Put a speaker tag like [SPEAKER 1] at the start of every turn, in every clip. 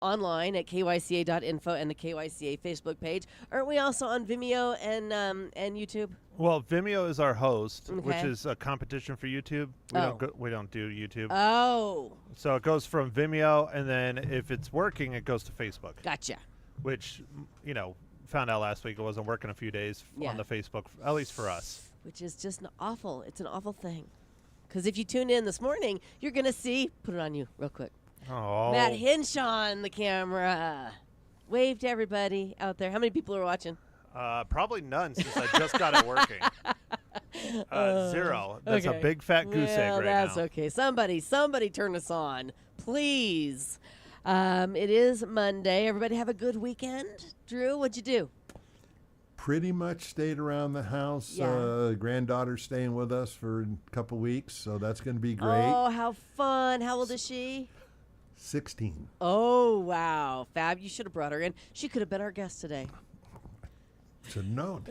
[SPEAKER 1] online at kyca.info and the KYCA Facebook page. Aren't we also on Vimeo and YouTube?
[SPEAKER 2] Well, Vimeo is our host, which
[SPEAKER 1] Okay.
[SPEAKER 2] is a competition for YouTube. We don't do YouTube.
[SPEAKER 1] Oh,
[SPEAKER 2] So it goes from Vimeo, and then if it's working, it goes to Facebook.
[SPEAKER 1] gotcha.
[SPEAKER 2] Which, found out last week it wasn't working a few days
[SPEAKER 1] Yeah.
[SPEAKER 2] on the Facebook, at least for us.
[SPEAKER 1] Which is just it's an awful thing. Because if you tune in this morning, you're going to see, put it on you real quick,
[SPEAKER 2] Oh,
[SPEAKER 1] Matt Hinch on the camera. Wave to everybody out there. How many people are watching?
[SPEAKER 2] probably none since I just got it working. 0. That's a
[SPEAKER 1] okay.
[SPEAKER 2] big fat goose egg right
[SPEAKER 1] that's
[SPEAKER 2] now.
[SPEAKER 1] okay. Somebody turn us on, please. It is Monday. Everybody have a good weekend. Drew, what'd you do?
[SPEAKER 3] Pretty much stayed around the house.
[SPEAKER 1] Yeah.
[SPEAKER 3] Granddaughter's staying with us for a couple weeks, so that's going to be great.
[SPEAKER 1] Oh, how fun. How old is she?
[SPEAKER 3] 16.
[SPEAKER 1] Oh, wow. Fab, you should have brought her in. She could have been our guest today.
[SPEAKER 3] Should have known.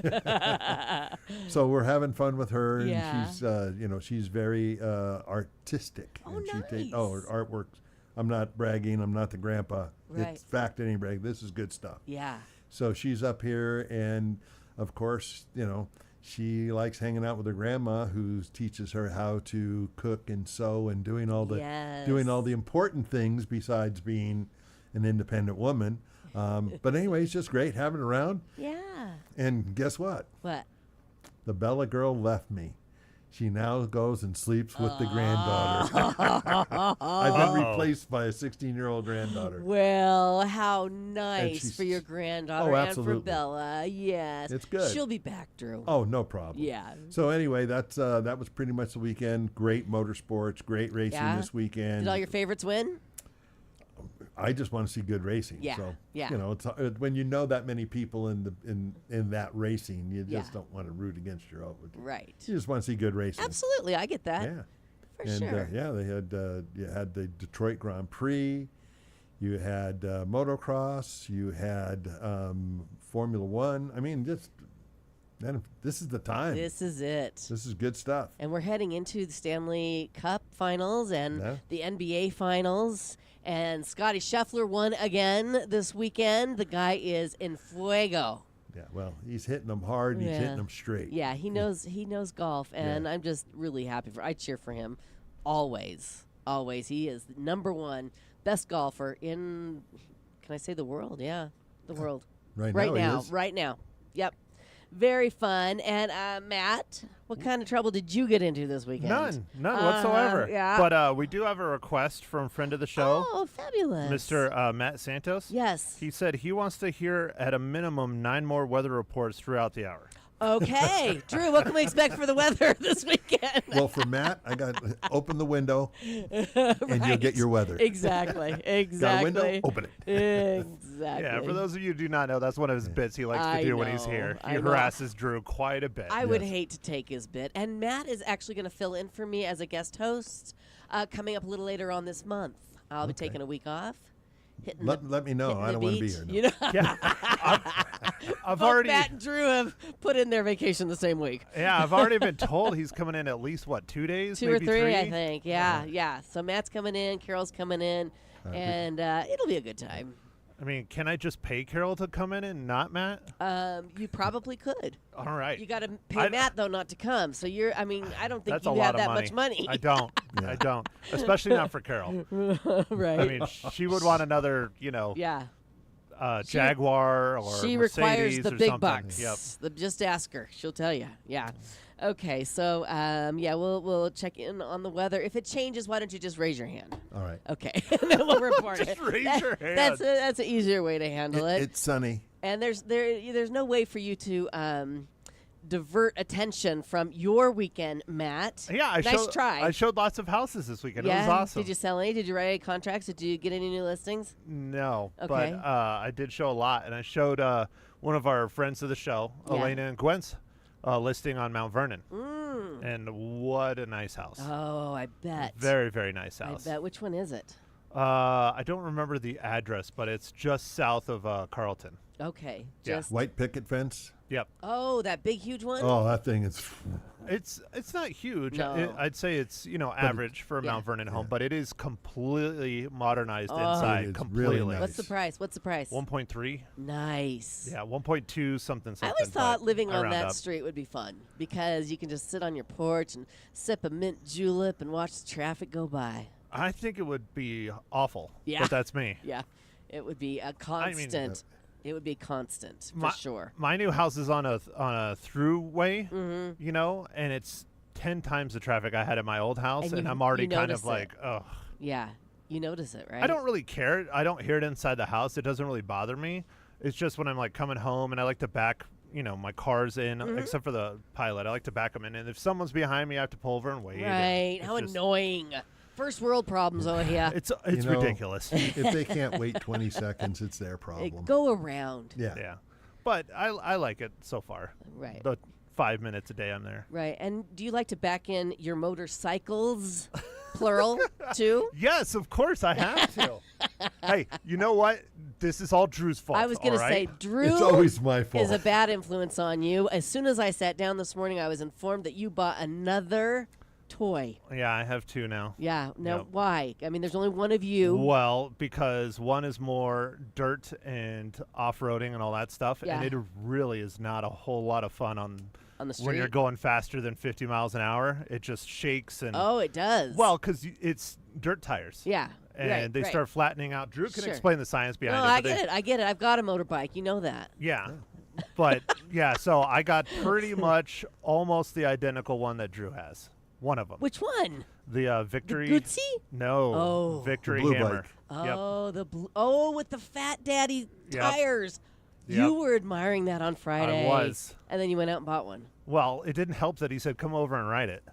[SPEAKER 3] So we're having fun with her, and
[SPEAKER 1] Yeah.
[SPEAKER 3] she's very artistic.
[SPEAKER 1] Oh,
[SPEAKER 3] and
[SPEAKER 1] nice.
[SPEAKER 3] her artwork. I'm not bragging. I'm not the grandpa.
[SPEAKER 1] Right.
[SPEAKER 3] It's fact any brag. This is good stuff.
[SPEAKER 1] Yeah.
[SPEAKER 3] So she's up here, and of course, she likes hanging out with her grandma, who teaches her how to cook and sew and doing all the important things besides being an independent woman. But anyway, it's just great having her around.
[SPEAKER 1] Yeah.
[SPEAKER 3] And guess what?
[SPEAKER 1] What?
[SPEAKER 3] The Bella girl left me. She now goes and sleeps with the granddaughter. I've been replaced by a 16-year-old granddaughter.
[SPEAKER 1] Well, how nice
[SPEAKER 3] she's-
[SPEAKER 1] for your granddaughter
[SPEAKER 3] Oh,
[SPEAKER 1] and for
[SPEAKER 3] absolutely.
[SPEAKER 1] Bella. Yes.
[SPEAKER 3] It's good.
[SPEAKER 1] She'll be back, Drew.
[SPEAKER 3] Oh, no problem.
[SPEAKER 1] Yeah.
[SPEAKER 3] So anyway, that was pretty much the weekend. Great motorsports, great racing
[SPEAKER 1] Yeah?
[SPEAKER 3] this weekend.
[SPEAKER 1] Did all your favorites win?
[SPEAKER 3] I just want to see good racing.
[SPEAKER 1] Yeah,
[SPEAKER 3] So
[SPEAKER 1] yeah.
[SPEAKER 3] it's when you know that many people in that racing, you just
[SPEAKER 1] Yeah.
[SPEAKER 3] don't want to root against your own.
[SPEAKER 1] Right.
[SPEAKER 3] You just want to see good racing.
[SPEAKER 1] Absolutely. I get that.
[SPEAKER 3] Yeah.
[SPEAKER 1] For
[SPEAKER 3] And
[SPEAKER 1] sure.
[SPEAKER 3] they had you had the Detroit Grand Prix, you had motocross, you had Formula One. I mean, man, this is the time.
[SPEAKER 1] This is it.
[SPEAKER 3] This is good stuff.
[SPEAKER 1] And we're heading into the Stanley Cup finals and
[SPEAKER 3] Yeah.
[SPEAKER 1] the NBA finals. And Scotty Scheffler won again this weekend. The guy is in fuego.
[SPEAKER 3] Yeah, well, he's hitting them hard. He's
[SPEAKER 1] Yeah.
[SPEAKER 3] hitting them straight.
[SPEAKER 1] Yeah, he knows golf, and
[SPEAKER 3] Yeah.
[SPEAKER 1] I'm just really happy I cheer for him always. Always. He is the number one best golfer in, can I say the world? Yeah, the world.
[SPEAKER 3] Right
[SPEAKER 1] Right
[SPEAKER 3] now, he
[SPEAKER 1] now.
[SPEAKER 3] is.
[SPEAKER 1] Right now. Yep. Very fun. And Matt, what kind of trouble did you get into this weekend?
[SPEAKER 2] None whatsoever.
[SPEAKER 1] Yeah.
[SPEAKER 2] But we do have a request from a friend of the show,
[SPEAKER 1] Oh, fabulous.
[SPEAKER 2] Mr. Matt Santos.
[SPEAKER 1] Yes.
[SPEAKER 2] He said he wants to hear at a minimum 9 more weather reports throughout the hour.
[SPEAKER 1] Okay. Drew, what can we expect for the weather this weekend?
[SPEAKER 3] Well, for Matt, I got open the window, and you'll
[SPEAKER 1] Right.
[SPEAKER 3] get your weather.
[SPEAKER 1] Exactly. Exactly.
[SPEAKER 3] Got a window? Open it.
[SPEAKER 1] Exactly.
[SPEAKER 2] Yeah, for those of you who do not know, that's one of his bits he likes to
[SPEAKER 1] I
[SPEAKER 2] do when he's
[SPEAKER 1] know,
[SPEAKER 2] here.
[SPEAKER 1] I
[SPEAKER 2] He
[SPEAKER 1] know.
[SPEAKER 2] harasses Drew quite a bit.
[SPEAKER 1] I would
[SPEAKER 3] Yes.
[SPEAKER 1] hate to take his bit. And Matt is actually going to fill in for me as a guest host coming up a little later on this month. I'll be taking a week off.
[SPEAKER 3] Let me know.
[SPEAKER 1] hitting
[SPEAKER 3] I
[SPEAKER 1] the
[SPEAKER 3] don't want to be
[SPEAKER 1] beach,
[SPEAKER 3] here. No.
[SPEAKER 1] You know?
[SPEAKER 2] Yeah, I've
[SPEAKER 1] Both
[SPEAKER 2] already.
[SPEAKER 1] Matt and Drew have put in their vacation the same week.
[SPEAKER 2] Yeah, I've already been told he's coming in at least 2 days,
[SPEAKER 1] 2 or
[SPEAKER 2] maybe
[SPEAKER 1] 3, I think. Yeah,
[SPEAKER 3] Uh-huh.
[SPEAKER 1] yeah. So Matt's coming in, Carol's coming in, and it'll be a good time.
[SPEAKER 2] I mean, can I just pay Carol to come in and not Matt?
[SPEAKER 1] You probably could.
[SPEAKER 2] All right.
[SPEAKER 1] You got to pay Matt though not to come. So I mean, I don't think
[SPEAKER 2] That's
[SPEAKER 1] you
[SPEAKER 2] a
[SPEAKER 1] have
[SPEAKER 2] lot of
[SPEAKER 1] that
[SPEAKER 2] money.
[SPEAKER 1] much money.
[SPEAKER 2] I don't. I don't. Especially not for Carol.
[SPEAKER 1] Right.
[SPEAKER 2] I mean, she would want another,
[SPEAKER 1] yeah.
[SPEAKER 2] Jaguar or
[SPEAKER 1] She
[SPEAKER 2] Mercedes
[SPEAKER 1] requires the
[SPEAKER 2] or
[SPEAKER 1] big
[SPEAKER 2] something.
[SPEAKER 1] bucks.
[SPEAKER 2] Yep.
[SPEAKER 1] Just ask her; she'll tell you. Yeah. Okay. So we'll check in on the weather. If it changes, why don't you just raise your hand?
[SPEAKER 3] All right.
[SPEAKER 1] Okay, and then we'll report
[SPEAKER 2] Just
[SPEAKER 1] it.
[SPEAKER 2] raise your hand.
[SPEAKER 1] That's an easier way to handle it.
[SPEAKER 3] It's sunny.
[SPEAKER 1] And there's no way for you to divert attention from your weekend, Matt.
[SPEAKER 2] Yeah,
[SPEAKER 1] nice try.
[SPEAKER 2] I showed lots of houses this weekend.
[SPEAKER 1] Yeah.
[SPEAKER 2] It was awesome.
[SPEAKER 1] Did you sell any? Did you write any contracts? Did you get any new listings?
[SPEAKER 2] No,
[SPEAKER 1] Okay.
[SPEAKER 2] but I did show a lot, and I showed one of our friends of the show,
[SPEAKER 1] Yeah.
[SPEAKER 2] Elena and Gwen's, listing on Mount Vernon.
[SPEAKER 1] Mm.
[SPEAKER 2] And what a nice house.
[SPEAKER 1] Oh, I bet.
[SPEAKER 2] Very, very nice
[SPEAKER 1] I
[SPEAKER 2] house.
[SPEAKER 1] bet. Which one is it?
[SPEAKER 2] I don't remember the address, but it's just south of Carlton.
[SPEAKER 1] Okay.
[SPEAKER 2] Yeah.
[SPEAKER 1] Just
[SPEAKER 3] White picket fence.
[SPEAKER 2] Yep.
[SPEAKER 1] Oh, that big, huge one?
[SPEAKER 3] Oh, that thing is.
[SPEAKER 2] It's not huge.
[SPEAKER 1] No.
[SPEAKER 2] I'd say it's average for a
[SPEAKER 1] yeah.
[SPEAKER 2] Mount Vernon home,
[SPEAKER 3] Yeah.
[SPEAKER 2] but it is completely modernized
[SPEAKER 1] Oh.
[SPEAKER 2] inside.
[SPEAKER 3] It is
[SPEAKER 2] Completely.
[SPEAKER 3] really nice.
[SPEAKER 1] What's the price?
[SPEAKER 2] 1.3.
[SPEAKER 1] Nice.
[SPEAKER 2] Yeah, 1.2 something.
[SPEAKER 1] I always thought
[SPEAKER 2] but
[SPEAKER 1] living
[SPEAKER 2] I
[SPEAKER 1] on
[SPEAKER 2] round
[SPEAKER 1] that
[SPEAKER 2] up.
[SPEAKER 1] street would be fun because you can just sit on your porch and sip a mint julep and watch the traffic go by.
[SPEAKER 2] I think it would be awful.
[SPEAKER 1] Yeah.
[SPEAKER 2] But that's me.
[SPEAKER 1] Yeah, it would be a constant. It would be constant for sure.
[SPEAKER 2] My new house is on a throughway, and it's 10 times the traffic I had at my old house, and I'm already kind of like, ugh.
[SPEAKER 1] Yeah, you notice it, right?
[SPEAKER 2] I don't really care. I don't hear it inside the house. It doesn't really bother me. It's just when I'm like coming home and I like to back, my cars in, except for the Pilot. I like to back them in, and if someone's behind me, I have to pull over and wait.
[SPEAKER 1] Right?
[SPEAKER 2] and
[SPEAKER 1] How
[SPEAKER 2] it's just-
[SPEAKER 1] annoying. First world problems over here.
[SPEAKER 2] It's
[SPEAKER 3] You know,
[SPEAKER 2] ridiculous.
[SPEAKER 3] If they can't wait 20 seconds, it's their
[SPEAKER 1] They
[SPEAKER 3] problem.
[SPEAKER 1] go around.
[SPEAKER 3] Yeah.
[SPEAKER 2] Yeah, but I like it so far.
[SPEAKER 1] Right.
[SPEAKER 2] The 5 minutes a day I'm there.
[SPEAKER 1] Right. And do you like to back in your motorcycles, plural, too?
[SPEAKER 2] Yes, of course I have to. Hey, you know what? This is all Drew's fault.
[SPEAKER 1] I was going to
[SPEAKER 2] all
[SPEAKER 1] say,
[SPEAKER 2] right?
[SPEAKER 1] Drew
[SPEAKER 3] It's always my fault.
[SPEAKER 1] is a bad influence on you. As soon as I sat down this morning, I was informed that you bought another toy.
[SPEAKER 2] Yeah, I have two now.
[SPEAKER 1] Yeah. Now,
[SPEAKER 2] Yep.
[SPEAKER 1] why? I mean, there's only one of you.
[SPEAKER 2] Well, because one is more dirt and off-roading and all that stuff,
[SPEAKER 1] Yeah.
[SPEAKER 2] and it really is not a whole lot of fun
[SPEAKER 1] On the street.
[SPEAKER 2] when you're going faster than 50 miles an hour. It just shakes and
[SPEAKER 1] Oh, it does.
[SPEAKER 2] well, because it's dirt tires.
[SPEAKER 1] yeah.
[SPEAKER 2] And
[SPEAKER 1] right,
[SPEAKER 2] they
[SPEAKER 1] right.
[SPEAKER 2] start flattening out. Drew can
[SPEAKER 1] Sure.
[SPEAKER 2] explain the science
[SPEAKER 1] No,
[SPEAKER 2] behind it.
[SPEAKER 1] I
[SPEAKER 2] but they-
[SPEAKER 1] get it. I get it. I've got a motorbike. You know that.
[SPEAKER 2] Yeah. But yeah, so I got pretty much almost the identical one that Drew has. One of them.
[SPEAKER 1] Which one?
[SPEAKER 2] The Victory.
[SPEAKER 1] The Gucci?
[SPEAKER 2] No.
[SPEAKER 1] Oh.
[SPEAKER 2] Victory
[SPEAKER 3] The blue
[SPEAKER 2] Hammer.
[SPEAKER 3] bike.
[SPEAKER 2] Yep.
[SPEAKER 1] Oh, the blue. Oh, with the fat daddy
[SPEAKER 2] Yep.
[SPEAKER 1] tires.
[SPEAKER 2] Yep.
[SPEAKER 1] You were admiring that on Friday.
[SPEAKER 2] I was.
[SPEAKER 1] And then you went out and bought one.
[SPEAKER 2] Well, it didn't help that he said, "Come over and ride it."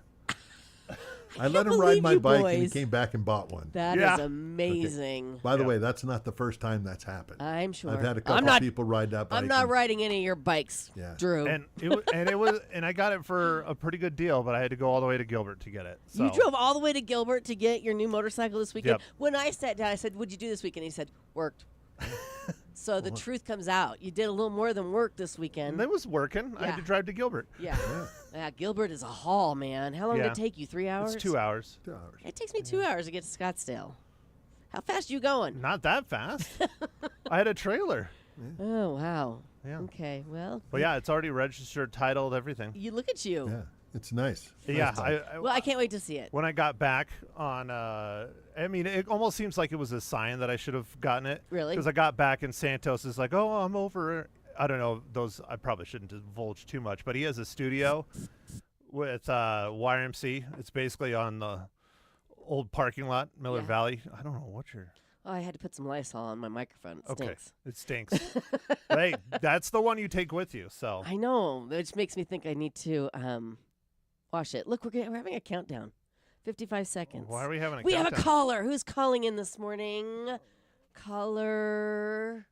[SPEAKER 3] I let him
[SPEAKER 1] believe
[SPEAKER 3] ride my
[SPEAKER 1] you
[SPEAKER 3] bike, and he
[SPEAKER 1] boys.
[SPEAKER 3] came back and bought one.
[SPEAKER 1] That is
[SPEAKER 2] Yeah.
[SPEAKER 1] amazing.
[SPEAKER 3] By the
[SPEAKER 2] Yeah.
[SPEAKER 3] way, that's not the first time that's happened.
[SPEAKER 1] I'm sure.
[SPEAKER 3] I've had a
[SPEAKER 1] I'm
[SPEAKER 3] couple
[SPEAKER 1] not,
[SPEAKER 3] people ride that bike.
[SPEAKER 1] I'm not
[SPEAKER 3] and-
[SPEAKER 1] riding any of your bikes,
[SPEAKER 3] Yeah.
[SPEAKER 1] Drew.
[SPEAKER 2] And it was, and I got it for a pretty good deal, but I had to go all the way to Gilbert to get it. So.
[SPEAKER 1] You drove all the way to Gilbert to get your new motorcycle this weekend.
[SPEAKER 2] Yep.
[SPEAKER 1] When I sat down, I said, "What'd you do this weekend?" He said, "Worked." So the truth comes out. You did a little more than work this weekend.
[SPEAKER 2] And it was working. I
[SPEAKER 1] Yeah.
[SPEAKER 2] had to drive to Gilbert.
[SPEAKER 1] Yeah. Yeah, Gilbert is a haul, man. How long did
[SPEAKER 2] Yeah.
[SPEAKER 1] it take you? 3 hours?
[SPEAKER 2] It's 2 hours.
[SPEAKER 3] 2 hours.
[SPEAKER 1] It takes me 2 hours to get to Scottsdale. How fast you going?
[SPEAKER 2] Not that fast. I had a trailer.
[SPEAKER 1] Oh, wow.
[SPEAKER 2] Yeah.
[SPEAKER 1] Okay, well.
[SPEAKER 2] But yeah, it's already registered, titled, everything.
[SPEAKER 1] You look at you.
[SPEAKER 3] Yeah, it's nice.
[SPEAKER 2] Yeah.
[SPEAKER 3] Nice bike.
[SPEAKER 1] Well, I can't wait to see it.
[SPEAKER 2] When I got back on, I mean, it almost seems like it was a sign that I should have gotten it.
[SPEAKER 1] Really?
[SPEAKER 2] Because I got back and Santos is like, "Oh, I'm over." I don't know. I probably shouldn't divulge too much, but he has a studio with YMC. It's basically on the old parking lot, Miller
[SPEAKER 1] Yeah.
[SPEAKER 2] Valley. I don't know what you're.
[SPEAKER 1] Oh, I had to put some Lysol on my microphone. It
[SPEAKER 2] Okay,
[SPEAKER 1] stinks.
[SPEAKER 2] it stinks. Hey, that's the one you take with you. So
[SPEAKER 1] I know, which makes me think I need to wash it. Look, we're having a countdown. 55 seconds.
[SPEAKER 2] why are we having a
[SPEAKER 1] We have a
[SPEAKER 2] countdown?
[SPEAKER 1] caller. Who's calling in this morning? Caller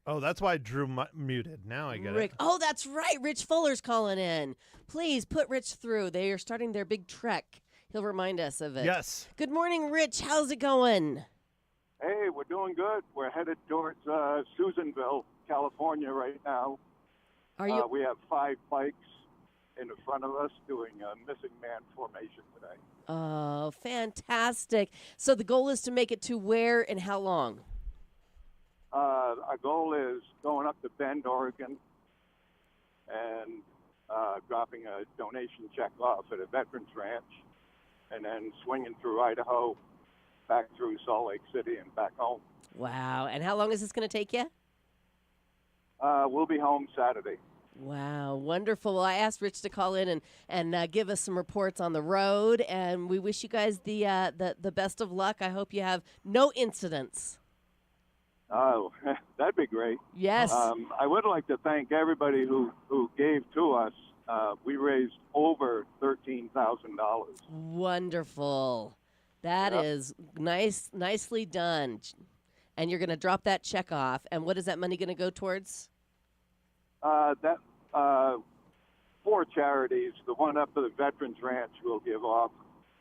[SPEAKER 2] Oh, that's why Drew muted. Now I get
[SPEAKER 1] Rick.
[SPEAKER 2] it.
[SPEAKER 1] Oh, that's right. Rich Fuller's calling in. Please put Rich through. They are starting their big trek. He'll remind us of it.
[SPEAKER 2] Yes.
[SPEAKER 1] Good morning, Rich. How's it going?
[SPEAKER 4] Hey, we're doing good. We're headed towards Susanville, California right now.
[SPEAKER 1] Are you?
[SPEAKER 4] We have 5 bikes in the front of us doing a missing man formation today.
[SPEAKER 1] Oh, fantastic. So the goal is to make it to where and how long?
[SPEAKER 4] Our goal is going up to Bend, Oregon, and dropping a donation check off at a veterans ranch, and then swinging through Idaho, back through Salt Lake City, and back home.
[SPEAKER 1] Wow. And how long is this going to take you?
[SPEAKER 4] We'll be home Saturday.
[SPEAKER 1] Wow, wonderful. Well, I asked Rich to call in and give us some reports on the road, and we wish you guys the best of luck. I hope you have no incidents.
[SPEAKER 4] Oh, that'd be great.
[SPEAKER 1] Yes.
[SPEAKER 4] I would like to thank everybody who gave to us. We raised over $13,000.
[SPEAKER 1] Wonderful. That
[SPEAKER 4] Yep.
[SPEAKER 1] is nicely done. And you're going to drop that check off. And what is that money going to go towards?
[SPEAKER 4] That 4 charities. The one up at the Veterans Ranch we'll give off.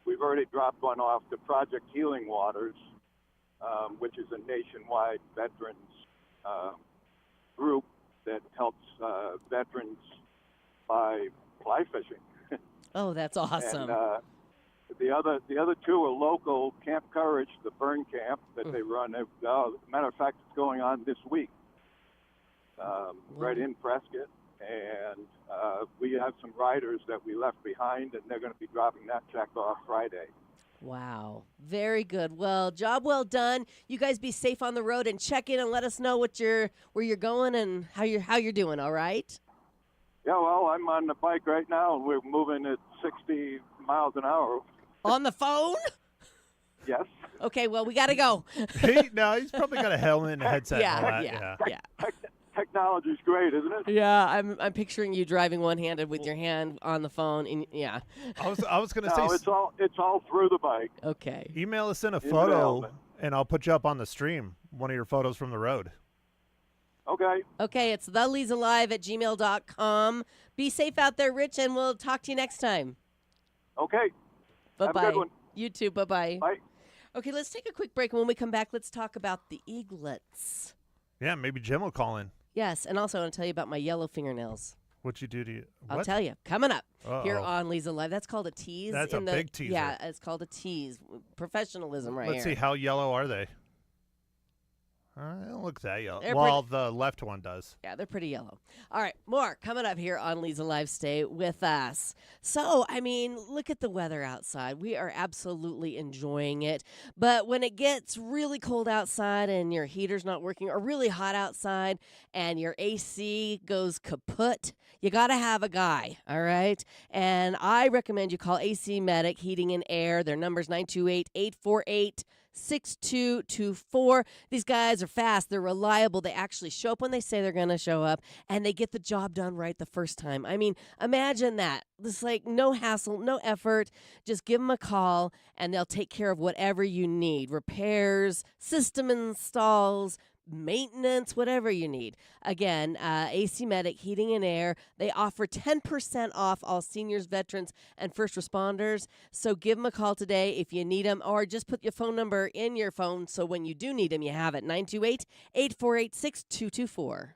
[SPEAKER 4] We've already dropped one off to Project Healing Waters, which is a nationwide veterans group. that helps veterans by fly fishing.
[SPEAKER 1] Oh, that's awesome.
[SPEAKER 4] And the other two are local. Camp Courage, the burn camp that they run. Matter of fact, it's going on this week, right in Prescott. And we have some riders that we left behind, and they're going to be dropping that check off Friday.
[SPEAKER 1] Wow. Very good. Well, job well done. You guys be safe on the road and check in and let us know where you're going and how you're doing, all right?
[SPEAKER 4] Yeah, well, I'm on the bike right now, and we're moving at 60 miles an hour.
[SPEAKER 1] On the phone?
[SPEAKER 4] Yes.
[SPEAKER 1] Okay, well, we got to go.
[SPEAKER 2] No, he's probably got a helmet and a headset and all that.
[SPEAKER 1] Yeah.
[SPEAKER 4] Technology's great, isn't it?
[SPEAKER 1] Yeah, I'm picturing you driving one-handed with your hand on the phone. And yeah.
[SPEAKER 2] I was going to
[SPEAKER 4] No,
[SPEAKER 2] say,
[SPEAKER 4] it's all through the bike.
[SPEAKER 1] Okay.
[SPEAKER 2] email us in a
[SPEAKER 4] the
[SPEAKER 2] photo,
[SPEAKER 4] helmet.
[SPEAKER 2] and I'll put you up on the stream, one of your photos from the road.
[SPEAKER 4] Okay.
[SPEAKER 1] Okay, it's thelezalive@gmail.com. Be safe out there, Rich, and we'll talk to you next time.
[SPEAKER 4] Okay.
[SPEAKER 1] Bye-bye.
[SPEAKER 4] Have a good one.
[SPEAKER 1] You too. Bye-bye.
[SPEAKER 4] Bye.
[SPEAKER 1] Okay, let's take a quick break. And when we come back, let's talk about the eaglets.
[SPEAKER 2] Yeah, maybe Jim will call in.
[SPEAKER 1] Yes, and also I want to tell you about my yellow fingernails.
[SPEAKER 2] What'd you do to you?
[SPEAKER 1] I'll
[SPEAKER 2] What?
[SPEAKER 1] tell you. Coming up here
[SPEAKER 2] Uh-oh.
[SPEAKER 1] on Leza Live. That's called a tease.
[SPEAKER 2] That's a big teaser.
[SPEAKER 1] Yeah, it's called a tease. Professionalism right
[SPEAKER 2] Let's
[SPEAKER 1] here.
[SPEAKER 2] see, how yellow are they? They don't look that yellow.
[SPEAKER 1] They're
[SPEAKER 2] Well, the left one does.
[SPEAKER 1] Yeah, they're pretty yellow. All right, more coming up here on Leza Live. Stay with us. So, I mean, look at the weather outside. We are absolutely enjoying it. But when it gets really cold outside and your heater's not working, or really hot outside and your AC goes kaput, you got to have a guy, all right? And I recommend you call AC Medic Heating and Air. Their number's 928-848-6224. These guys are fast. They're reliable. They actually show up when they say they're going to show up, and they get the job done right the first time. I mean, imagine that. It's like no hassle, no effort. Just give them a call, and they'll take care of whatever you need. Repairs, system installs, maintenance, whatever you need. Again, AC Medic Heating and Air. They offer 10% off all seniors, veterans, and first responders. So give them a call today if you need them, or just put your phone number in your phone so when you do need them, you have it. 928-848-6224.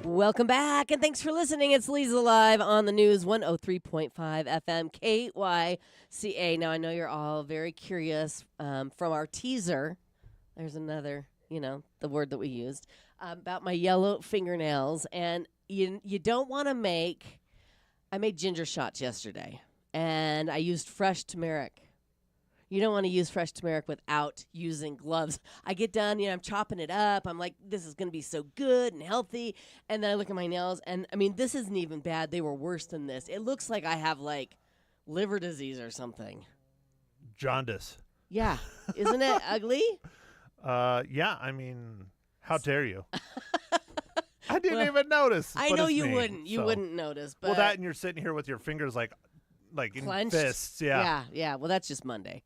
[SPEAKER 1] Welcome back, and thanks for listening. It's Leza Live on the news, 103.5 FM, KYCA. Now, I know you're all very curious from our teaser. There's another, the word that we used, about my yellow fingernails. And you don't want to make. I made ginger shots yesterday, and I used fresh turmeric. You don't want to use fresh turmeric without using gloves. I get done, I'm chopping it up. I'm like, this is going to be so good and healthy. And then I look at my nails, and I mean, this isn't even bad. They were worse than this. It looks like I have like liver disease or something.
[SPEAKER 2] Jaundice.
[SPEAKER 1] Yeah. Isn't it ugly?
[SPEAKER 2] Yeah, I mean, how dare you? I didn't even notice.
[SPEAKER 1] I
[SPEAKER 2] but
[SPEAKER 1] know
[SPEAKER 2] it's
[SPEAKER 1] you
[SPEAKER 2] me,
[SPEAKER 1] wouldn't. You
[SPEAKER 2] so.
[SPEAKER 1] wouldn't notice. But
[SPEAKER 2] Well, that and you're sitting here with your fingers like in
[SPEAKER 1] clenched.
[SPEAKER 2] fists. Yeah.
[SPEAKER 1] Yeah. Well, that's just Monday.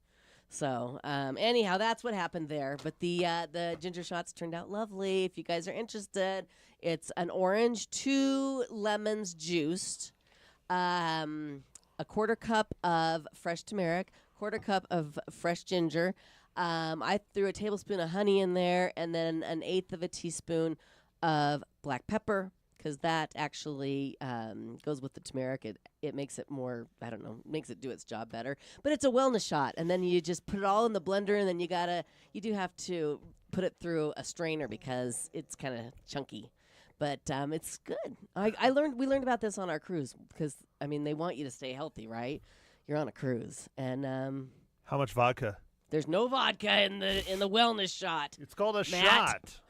[SPEAKER 1] So, anyhow, that's what happened there. But the ginger shots turned out lovely. If you guys are interested, it's an orange, 2 lemons juiced, a quarter cup of fresh turmeric, quarter cup of fresh ginger. I threw a tablespoon of honey in there, and then 1/8 of a teaspoon of black pepper, because that actually goes with the turmeric. It makes it more, I don't know, makes it do its job better. But it's a wellness shot, and then you just put it all in the blender, and then you do have to put it through a strainer because it's kind of chunky. But it's good. We learned about this on our cruise because, I mean, they want you to stay healthy, right? You're on a cruise, and
[SPEAKER 2] How much vodka?
[SPEAKER 1] there's no vodka in the wellness shot.
[SPEAKER 2] It's called a
[SPEAKER 1] Matt.
[SPEAKER 2] shot.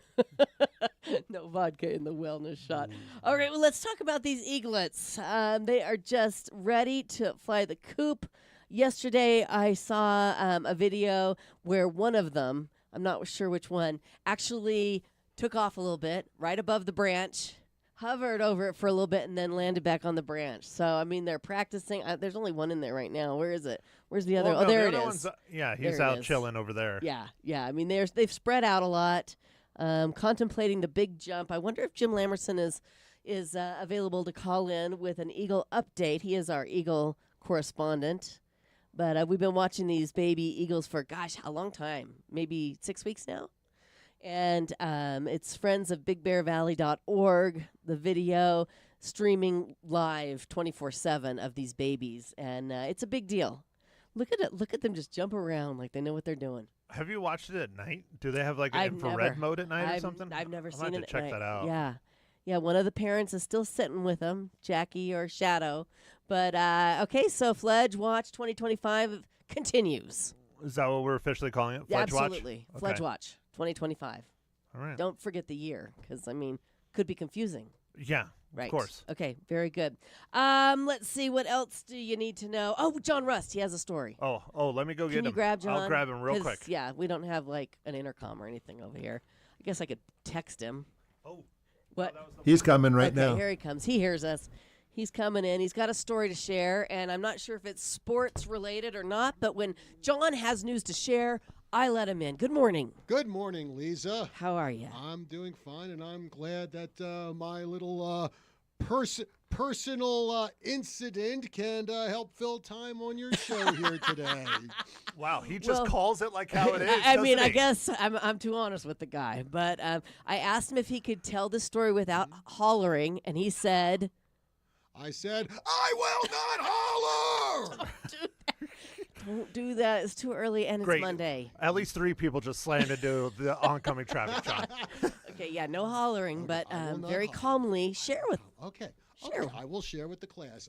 [SPEAKER 1] No vodka in the wellness shot. All right, well, let's talk about these eaglets. They are just ready to fly the coop. Yesterday, I saw a video where one of them, I'm not sure which one, actually took off a little bit right above the branch, hovered over it for a little bit, and then landed back on the branch. So, I mean, they're practicing. There's only one in there right now. Where is it? Where's the other?
[SPEAKER 2] Well,
[SPEAKER 1] Oh,
[SPEAKER 2] no,
[SPEAKER 1] there
[SPEAKER 2] the
[SPEAKER 1] it
[SPEAKER 2] other
[SPEAKER 1] is.
[SPEAKER 2] one's, yeah,
[SPEAKER 1] There
[SPEAKER 2] he's
[SPEAKER 1] it
[SPEAKER 2] out
[SPEAKER 1] is.
[SPEAKER 2] chilling over there.
[SPEAKER 1] Yeah. I mean, they've spread out a lot, contemplating the big jump. I wonder if Jim Lamerson is available to call in with an Eagle update. He is our Eagle correspondent. But we've been watching these baby eagles for, gosh, a long time, maybe 6 weeks now. And it's friends of BigBearValley.org, the video streaming live 24/7 of these babies. And it's a big deal. Look at it. Look at them just jump around like they know what they're doing.
[SPEAKER 2] Have you watched it at night? Do they have like an
[SPEAKER 1] I've
[SPEAKER 2] infrared
[SPEAKER 1] never.
[SPEAKER 2] mode at night or something?
[SPEAKER 1] I've never
[SPEAKER 2] I'm
[SPEAKER 1] seen
[SPEAKER 2] gonna
[SPEAKER 1] it
[SPEAKER 2] have to check
[SPEAKER 1] at night.
[SPEAKER 2] that out.
[SPEAKER 1] Yeah, one of the parents is still sitting with them, Jackie or Shadow. But okay, so Fledge Watch 2025 continues.
[SPEAKER 2] Is that what we're officially calling it? Fledge Watch?
[SPEAKER 1] Absolutely, Fledge
[SPEAKER 2] Okay.
[SPEAKER 1] Watch 2025.
[SPEAKER 2] All right.
[SPEAKER 1] Don't forget the year, because I mean, could be confusing.
[SPEAKER 2] Yeah,
[SPEAKER 1] Right.
[SPEAKER 2] of course.
[SPEAKER 1] Okay, very good. Let's see, what else do you need to know? Oh, John Rust, he has a story.
[SPEAKER 2] Oh, let me go get
[SPEAKER 1] Can you
[SPEAKER 2] him.
[SPEAKER 1] grab John?
[SPEAKER 2] I'll grab him real
[SPEAKER 1] 'Cause,
[SPEAKER 2] quick.
[SPEAKER 1] Yeah, we don't have like an intercom or anything over here. I guess I could text him.
[SPEAKER 2] Oh.
[SPEAKER 1] What?
[SPEAKER 3] He's coming right
[SPEAKER 1] Okay,
[SPEAKER 3] now.
[SPEAKER 1] here he comes. He hears us. He's coming in. He's got a story to share, and I'm not sure if it's sports related or not, but when John has news to share, I let him in. Good morning.
[SPEAKER 5] Good morning, Leza.
[SPEAKER 1] How are you?
[SPEAKER 5] I'm doing fine, and I'm glad that my little personal incident can help fill time on your show here today.
[SPEAKER 2] Wow, he just
[SPEAKER 1] Well,
[SPEAKER 2] calls it like how it is.
[SPEAKER 1] I mean,
[SPEAKER 2] doesn't
[SPEAKER 1] I
[SPEAKER 2] he?
[SPEAKER 1] guess I'm too honest with the guy, but I asked him if he could tell the story without hollering, and he said,
[SPEAKER 5] I said, I will not holler!
[SPEAKER 1] "Don't do that. It's too early, and
[SPEAKER 2] Great.
[SPEAKER 1] it's Monday."
[SPEAKER 2] At least 3 people just slammed into the oncoming traffic, John.
[SPEAKER 1] Okay, yeah, no hollering, but
[SPEAKER 5] I will not
[SPEAKER 1] very
[SPEAKER 5] holler.
[SPEAKER 1] calmly share with.
[SPEAKER 5] Okay.
[SPEAKER 1] Sure.
[SPEAKER 5] Okay, I will share with the class.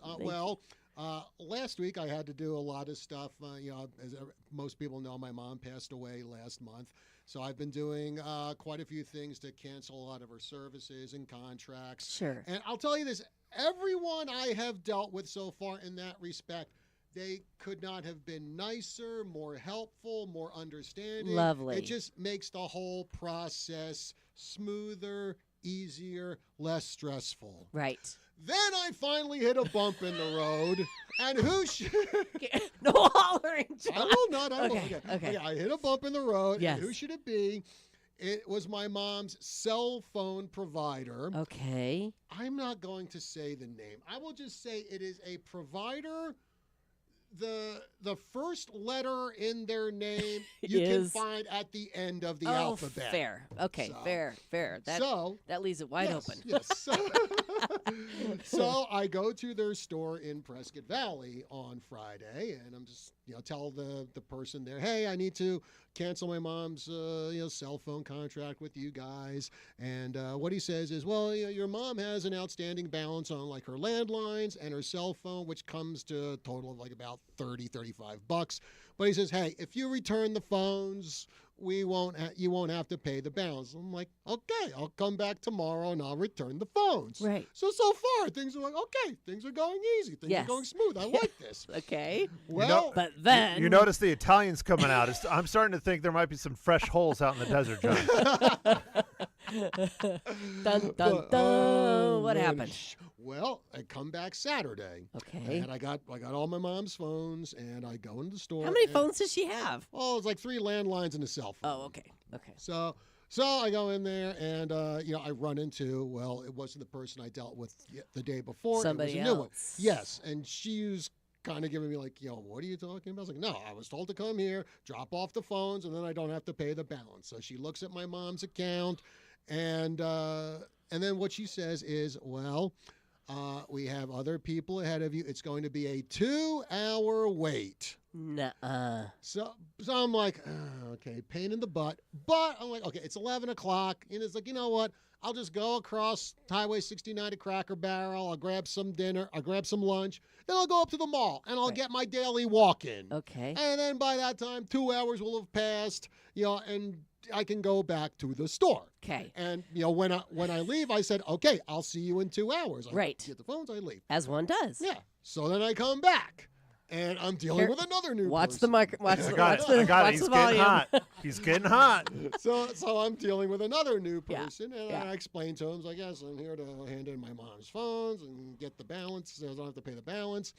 [SPEAKER 5] Last week I had to do a lot of stuff. As most people know, my mom passed away last month. So I've been doing quite a few things to cancel a lot of her services and contracts.
[SPEAKER 1] Sure.
[SPEAKER 5] And I'll tell you this, everyone I have dealt with so far in that respect, they could not have been nicer, more helpful, more understanding.
[SPEAKER 1] Lovely.
[SPEAKER 5] It just makes the whole process smoother, easier, less stressful.
[SPEAKER 1] Right.
[SPEAKER 5] Then I finally hit a bump in the road, and who should...
[SPEAKER 1] No hollering, John.
[SPEAKER 5] I will not. I will.
[SPEAKER 1] Okay.
[SPEAKER 5] I hit a bump in the road,
[SPEAKER 1] Yes.
[SPEAKER 5] and who should it be? It was my mom's cell phone provider.
[SPEAKER 1] Okay.
[SPEAKER 5] I'm not going to say the name. I will just say it is a provider. The first letter in their name you can
[SPEAKER 1] Is-
[SPEAKER 5] find at the end of the
[SPEAKER 1] Oh,
[SPEAKER 5] alphabet.
[SPEAKER 1] fair. Okay,
[SPEAKER 5] So-
[SPEAKER 1] fair. That leaves it wide open.
[SPEAKER 5] Yes. So I go to their store in Prescott Valley on Friday, and I'm just, tell the person there, hey, I need to cancel my mom's cell phone contract with you guys. And what he says is, well, your mom has an outstanding balance on like her landlines and her cell phone, which comes to a total of like about $35. But he says, hey, if you return the phones, you won't have to pay the balance. I'm like, okay, I'll come back tomorrow and I'll return the phones.
[SPEAKER 1] Right.
[SPEAKER 5] So far things are like, okay, things are going easy. Things are going smooth. I like this.
[SPEAKER 1] Okay.
[SPEAKER 5] Well,
[SPEAKER 1] but then
[SPEAKER 2] You notice the Italians coming out. I'm starting to think there might be some fresh holes out in the desert, John.
[SPEAKER 1] dun dun dun. What
[SPEAKER 5] man.
[SPEAKER 1] happened?
[SPEAKER 5] Well, I come back Saturday.
[SPEAKER 1] Okay.
[SPEAKER 5] And I got all my mom's phones, and I go into the store.
[SPEAKER 1] How many phones does she have?
[SPEAKER 5] Oh, it's like 3 landlines and a cell phone.
[SPEAKER 1] Oh, okay. Okay.
[SPEAKER 5] So I go in there, and I run into, well, it wasn't the person I dealt with the day before.
[SPEAKER 1] Somebody
[SPEAKER 5] it was a new one.
[SPEAKER 1] else.
[SPEAKER 5] Yes, and she was kind of giving me like, what are you talking about? I was like, no, I was told to come here, drop off the phones, and then I don't have to pay the balance. So she looks at my mom's account, and then what she says is, well, we have other people ahead of you. It's going to be a 2-hour wait.
[SPEAKER 1] Nuh-uh.
[SPEAKER 5] So I'm like, okay, pain in the butt. But I'm like, okay, it's 11 o'clock. And it's like, you know what? I'll just go across Highway 69 to Cracker Barrel. I'll grab some dinner. I'll grab some lunch. Then I'll go up to the mall, and I'll get my daily walk-in.
[SPEAKER 1] Okay.
[SPEAKER 5] And then by that time, 2 hours will have passed, and I can go back to the store.
[SPEAKER 1] Okay.
[SPEAKER 5] And, when I leave, I said, okay, I'll see you in 2 hours. I
[SPEAKER 1] Right.
[SPEAKER 5] get the phones, I leave.
[SPEAKER 1] As one does.
[SPEAKER 5] Yeah. So then I come back, and I'm dealing with another new
[SPEAKER 1] Watch
[SPEAKER 5] person.
[SPEAKER 1] the mic. Watch the,
[SPEAKER 2] I got
[SPEAKER 1] watch
[SPEAKER 2] it.
[SPEAKER 1] the,
[SPEAKER 2] I got
[SPEAKER 1] watch
[SPEAKER 2] it. He's
[SPEAKER 1] the
[SPEAKER 2] getting
[SPEAKER 1] volume.
[SPEAKER 2] hot. He's getting hot.
[SPEAKER 5] So I'm dealing with another new
[SPEAKER 1] Yeah.
[SPEAKER 5] person, and
[SPEAKER 1] Yeah.
[SPEAKER 5] I explain to him, like, yes, I'm here to hand in my mom's phones and get the balance, so I don't have to pay the balance.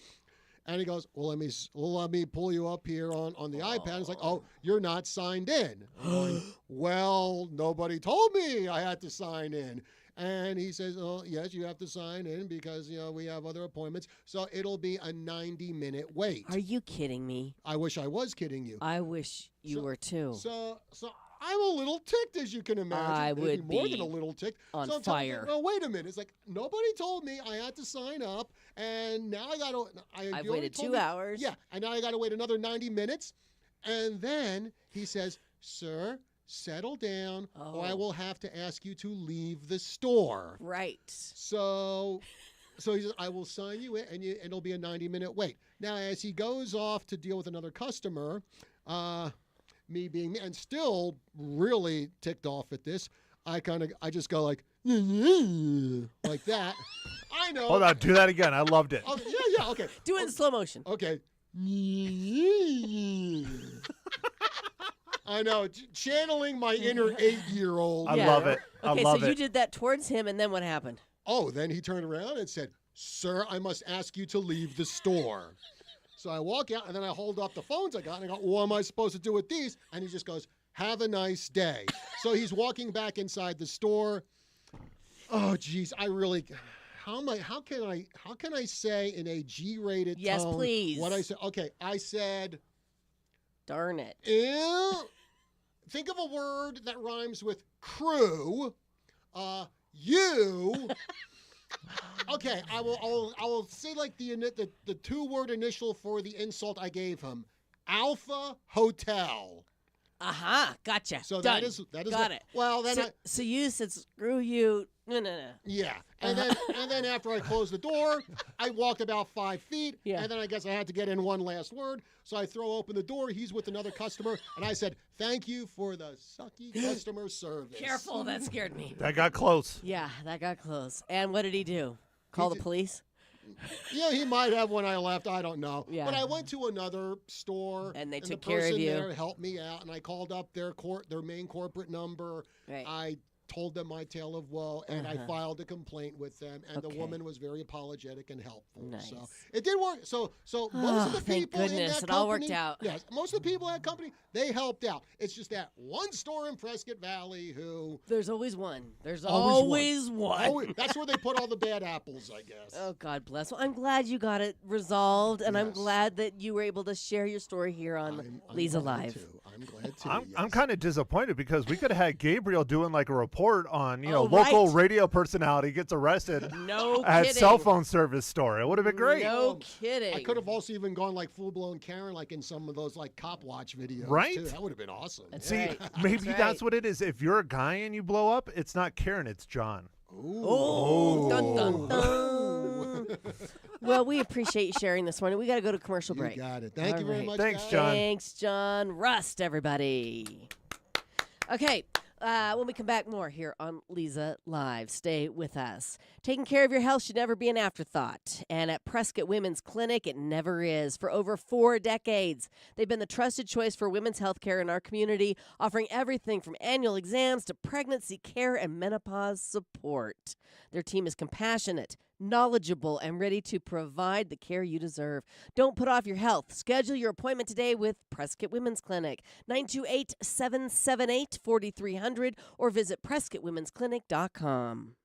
[SPEAKER 5] And he goes, well, let me pull you up here on the iPad. It's like, oh, you're not signed in. I'm going, well, nobody told me I had to sign in. And he says, oh, yes, you have to sign in because, we have other appointments. So it'll be a 90-minute wait.
[SPEAKER 1] Are you kidding me?
[SPEAKER 5] I wish I was kidding you.
[SPEAKER 1] I wish you were too.
[SPEAKER 5] So I'm a little ticked, as you can imagine.
[SPEAKER 1] I
[SPEAKER 5] Maybe
[SPEAKER 1] would
[SPEAKER 5] more
[SPEAKER 1] be
[SPEAKER 5] than a little ticked.
[SPEAKER 1] on
[SPEAKER 5] So I'm telling
[SPEAKER 1] fire.
[SPEAKER 5] you, wait a minute. It's like, nobody told me I had to sign up, and now
[SPEAKER 1] I've waited 2 hours.
[SPEAKER 5] Yeah, and now I got to wait another 90 minutes. And then he says, sir, settle down, or I will have to ask you to leave the store.
[SPEAKER 1] Right.
[SPEAKER 5] So he says, I will sign you in, and it'll be a 90-minute wait. Now, as he goes off to deal with another customer, me being me, and still really ticked off at this, I just go like that. I know.
[SPEAKER 2] Hold on. Do that again. I loved it.
[SPEAKER 5] Okay, yeah, okay.
[SPEAKER 1] Do it in slow motion.
[SPEAKER 5] Okay. I know, channeling my inner 8-year-old.
[SPEAKER 2] I
[SPEAKER 1] Yeah.
[SPEAKER 2] love it.
[SPEAKER 1] Okay,
[SPEAKER 2] I love
[SPEAKER 1] so
[SPEAKER 2] it.
[SPEAKER 1] you did that towards him, and then what happened?
[SPEAKER 5] Oh, then he turned around and said, sir, I must ask you to leave the store. So I walk out, and then I hold up the phones I got, and I go, what am I supposed to do with these? And he just goes, have a nice day. So he's walking back inside the store. Oh, geez, I really... How can I say in a G-rated tone?
[SPEAKER 1] Yes, please.
[SPEAKER 5] What I said? Okay, I said...
[SPEAKER 1] Darn it.
[SPEAKER 5] Think of a word that rhymes with crew. You. Okay, I will say like the 2-word initial for the insult I gave him. Alpha Hotel.
[SPEAKER 1] Aha, gotcha.
[SPEAKER 5] So
[SPEAKER 1] Done.
[SPEAKER 5] that is
[SPEAKER 1] Got it.
[SPEAKER 5] Well, then
[SPEAKER 1] So you said screw you. No.
[SPEAKER 5] yeah, and then after I closed the door, I walked about 5 feet,
[SPEAKER 1] Yeah.
[SPEAKER 5] and then I guess I had to get in one last word. So I throw open the door. He's with another customer, and I said, "Thank you for the sucky customer service."
[SPEAKER 1] Careful, that scared me.
[SPEAKER 2] That got close.
[SPEAKER 1] Yeah, that got close. And what did he do? Call the police?
[SPEAKER 5] Yeah, he might have when I left. I don't know.
[SPEAKER 1] Yeah.
[SPEAKER 5] But I went to another store,
[SPEAKER 1] And they
[SPEAKER 5] the
[SPEAKER 1] took care of
[SPEAKER 5] person
[SPEAKER 1] you.
[SPEAKER 5] there helped me out, and I called up their main corporate number.
[SPEAKER 1] Right.
[SPEAKER 5] I told them my tale of woe, and I filed a complaint with them, and the
[SPEAKER 1] Okay.
[SPEAKER 5] woman was very apologetic and helpful.
[SPEAKER 1] Nice.
[SPEAKER 5] So it did work. So most of the
[SPEAKER 1] Thank
[SPEAKER 5] people in
[SPEAKER 1] goodness,
[SPEAKER 5] that
[SPEAKER 1] it all worked
[SPEAKER 5] company-
[SPEAKER 1] out.
[SPEAKER 5] Yes, most of the people in that company, they helped out. It's just that one store in Prescott Valley who
[SPEAKER 1] There's always one. There's
[SPEAKER 5] Always
[SPEAKER 1] always one.
[SPEAKER 5] that's where they put all the bad apples, I guess.
[SPEAKER 1] Oh, God bless. Well, I'm glad you got it resolved, and I'm
[SPEAKER 5] Yes.
[SPEAKER 1] glad that you were able to share your story here on
[SPEAKER 5] I'm
[SPEAKER 1] Leza
[SPEAKER 5] glad
[SPEAKER 1] Live.
[SPEAKER 5] to. I'm I'm glad to.
[SPEAKER 2] I'm kind of disappointed because we could have had Gabriel doing like a report on,
[SPEAKER 1] Oh,
[SPEAKER 2] local
[SPEAKER 1] right.
[SPEAKER 2] radio personality gets arrested
[SPEAKER 1] No
[SPEAKER 2] at
[SPEAKER 1] kidding.
[SPEAKER 2] cell phone service store. It would have been great.
[SPEAKER 1] No kidding.
[SPEAKER 5] I could have also even gone like full blown Karen, like in some of those like cop watch videos.
[SPEAKER 2] Right?
[SPEAKER 5] Too. That would have been awesome.
[SPEAKER 1] That's
[SPEAKER 2] See,
[SPEAKER 1] right.
[SPEAKER 2] maybe
[SPEAKER 1] That's
[SPEAKER 2] that's
[SPEAKER 1] right.
[SPEAKER 2] what it is. If you're a guy and you blow up, it's not Karen, it's John.
[SPEAKER 1] Oh, dun, dun, dun. Well, we appreciate you sharing this morning. We got to go to commercial break.
[SPEAKER 5] You got it. Thank you very
[SPEAKER 1] right.
[SPEAKER 5] much.
[SPEAKER 2] Thanks,
[SPEAKER 5] guys.
[SPEAKER 2] John.
[SPEAKER 1] Thanks, John Rust, everybody. Okay, when we come back, more here on Leza Live. Stay with us. Taking care of your health should never be an afterthought. And at Prescott Women's Clinic, it never is. For over 4 decades, they've been the trusted choice for women's health care in our community, offering everything from annual exams to pregnancy care and menopause support. Their team is compassionate, knowledgeable, and ready to provide the care you deserve. Don't put off your health. Schedule your appointment today with Prescott Women's Clinic, 928-778-4300, or visit PrescottWomen'sClinic.com.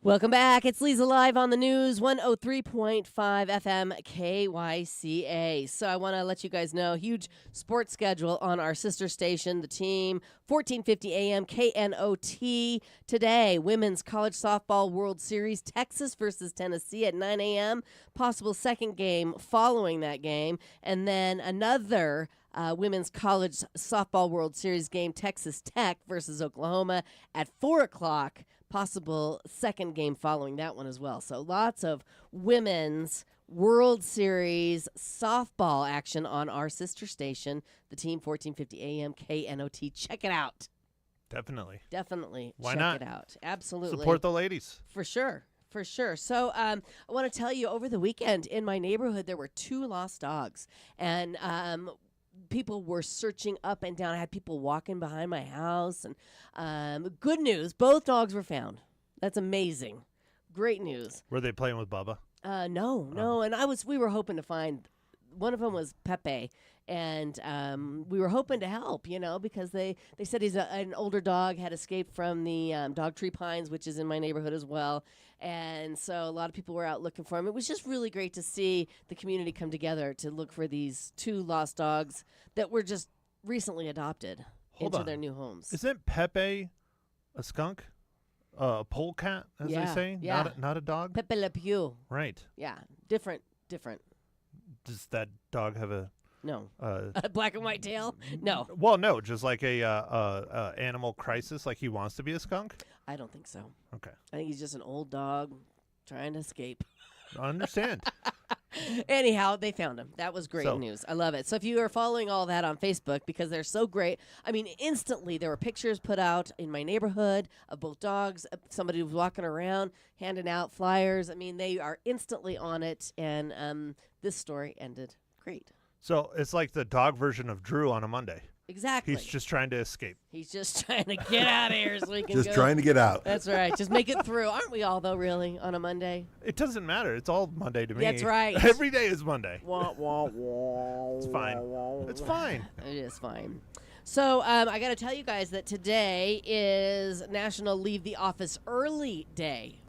[SPEAKER 1] Welcome back. It's Leza Live on the news, 103.5 FM KYCA. So I want to let you guys know, huge sports schedule on our sister station, the team, 1450 AM KNOT. Today, Women's College Softball World Series, Texas versus Tennessee at 9 a.m. Possible second game following that game. And then another Women's College Softball World Series game, Texas Tech versus Oklahoma at 4 o'clock. Possible second game following that one as well. So lots of women's World Series softball action on our sister station, the team, 1450 AM KNOT. Check it out.
[SPEAKER 2] Definitely. Why
[SPEAKER 1] Check
[SPEAKER 2] not?
[SPEAKER 1] it out. Absolutely.
[SPEAKER 2] Support the ladies.
[SPEAKER 1] For sure. So I want to tell you, over the weekend in my neighborhood, there were 2 lost dogs. And people were searching up and down. I had people walking behind my house. And good news, both dogs were found. That's amazing. Great news.
[SPEAKER 2] Were they playing with Bubba?
[SPEAKER 1] No. And we were hoping to find one of them was Pepe, and we were hoping to help, because they said he's an older dog, had escaped from the Dog Tree Pines, which is in my neighborhood as well. And so a lot of people were out looking for him. It was just really great to see the community come together to look for these 2 lost dogs that were just recently adopted into their new homes.
[SPEAKER 2] Isn't Pepe a skunk? A polecat, as they say?
[SPEAKER 1] Yeah.
[SPEAKER 2] Not a dog?
[SPEAKER 1] Pepe Le Pew.
[SPEAKER 2] Right.
[SPEAKER 1] Yeah. Different.
[SPEAKER 2] Does that dog have a...
[SPEAKER 1] No. A black and white tail? No.
[SPEAKER 2] Well, no, just like a animal crisis, like he wants to be a skunk?
[SPEAKER 1] I don't think so.
[SPEAKER 2] Okay.
[SPEAKER 1] I think he's just an old dog trying to escape.
[SPEAKER 2] I understand.
[SPEAKER 1] Anyhow, they found him. That was great news. I love it. So if you are following all that on Facebook, because they're so great, I mean, instantly there were pictures put out in my neighborhood of both dogs. Somebody was walking around handing out flyers. I mean, they are instantly on it, and this story ended great.
[SPEAKER 2] So it's like the dog version of Drew on a Monday.
[SPEAKER 1] Exactly.
[SPEAKER 2] He's just trying to escape.
[SPEAKER 1] He's just trying to get out of here so we can
[SPEAKER 3] Just
[SPEAKER 1] go.
[SPEAKER 3] trying to get out.
[SPEAKER 1] That's right. Just make it through. Aren't we all, though, really, on a Monday?
[SPEAKER 2] It doesn't matter. It's all Monday to me.
[SPEAKER 1] That's right.
[SPEAKER 2] Every day is Monday.
[SPEAKER 1] Wah, wah, wah,
[SPEAKER 2] It's fine. It's fine.
[SPEAKER 1] It is fine. So I got to tell you guys that today is National Leave the Office Early Day.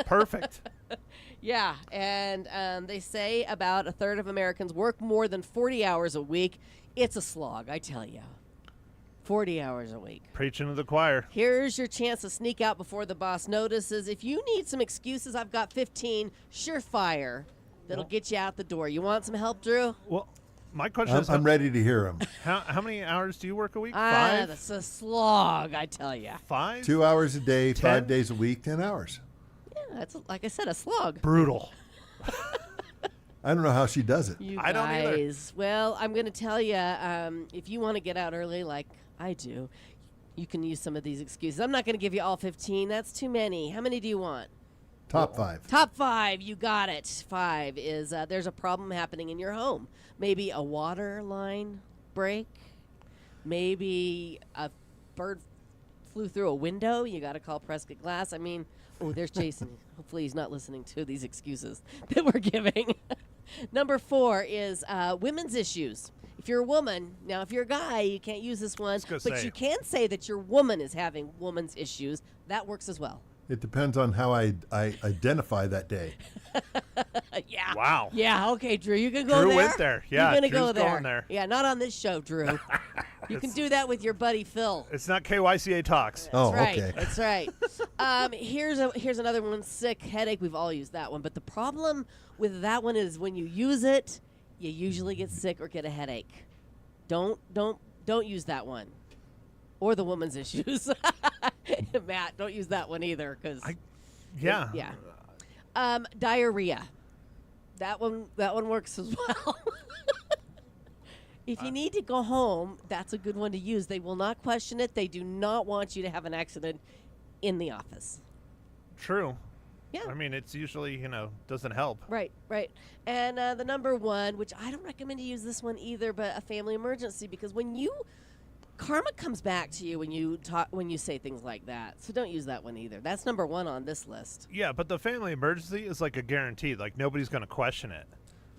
[SPEAKER 2] Perfect.
[SPEAKER 1] Yeah, and they say about a third of Americans work more than 40 hours a week. It's a slog, I tell you. 40 hours a week.
[SPEAKER 2] Preaching to the choir.
[SPEAKER 1] Here's your chance to sneak out before the boss notices. If you need some excuses, I've got 15 surefire that'll get you out the door. You want some help, Drew?
[SPEAKER 2] Well, my question is,
[SPEAKER 3] I'm ready to hear them.
[SPEAKER 2] how many hours do you work a week? 5?
[SPEAKER 1] That's a slog, I tell you.
[SPEAKER 2] 5?
[SPEAKER 3] 2 hours a day,
[SPEAKER 2] 10?
[SPEAKER 3] 5 days a week, 10 hours.
[SPEAKER 1] Yeah, that's, like I said, a slog.
[SPEAKER 2] Brutal.
[SPEAKER 3] I don't know how she does it.
[SPEAKER 1] You
[SPEAKER 2] I don't either.
[SPEAKER 1] guys. Well, I'm going to tell you, if you want to get out early like I do, you can use some of these excuses. I'm not going to give you all 15. That's too many. How many do you want?
[SPEAKER 3] Top 5.
[SPEAKER 1] Top 5. You got it. 5 is there's a problem happening in your home. Maybe a water line break. Maybe a bird flew through a window. You got to call Prescott Glass. I mean, oh, there's Jason. Hopefully he's not listening to these excuses that we're giving. Number 4 is women's issues. If you're a woman, now if you're a guy, you can't use this one, but you can say that your woman is having woman's issues. That works as well.
[SPEAKER 3] It depends on how I identify that day.
[SPEAKER 1] Yeah.
[SPEAKER 2] Wow.
[SPEAKER 1] Yeah, okay, Drew, you can go
[SPEAKER 2] Drew
[SPEAKER 1] there.
[SPEAKER 2] went there. Yeah,
[SPEAKER 1] You're going to
[SPEAKER 2] Drew's
[SPEAKER 1] go there.
[SPEAKER 2] going there.
[SPEAKER 1] Yeah, not on this show, Drew. You can do that with your buddy Phil.
[SPEAKER 2] It's not KYCA Talks.
[SPEAKER 3] Oh,
[SPEAKER 1] That's right.
[SPEAKER 3] okay.
[SPEAKER 1] That's right. Here's another one. Sick headache. We've all used that one, but the problem with that one is when you use it, you usually get sick or get a headache. Don't use that one, or the woman's issues. Matt, don't use that one either, because
[SPEAKER 2] Yeah.
[SPEAKER 1] diarrhea. That one works as well. If you need to go home, that's a good one to use. They will not question it. They do not want you to have an accident in the office.
[SPEAKER 2] True.
[SPEAKER 1] Yeah.
[SPEAKER 2] I mean, it's usually, doesn't help.
[SPEAKER 1] Right. And the number 1, which I don't recommend to use this one either, but a family emergency, because karma comes back to you when you say things like that. So don't use that one either. That's number 1 on this list.
[SPEAKER 2] Yeah, but the family emergency is like a guarantee. Like, nobody's going to question it.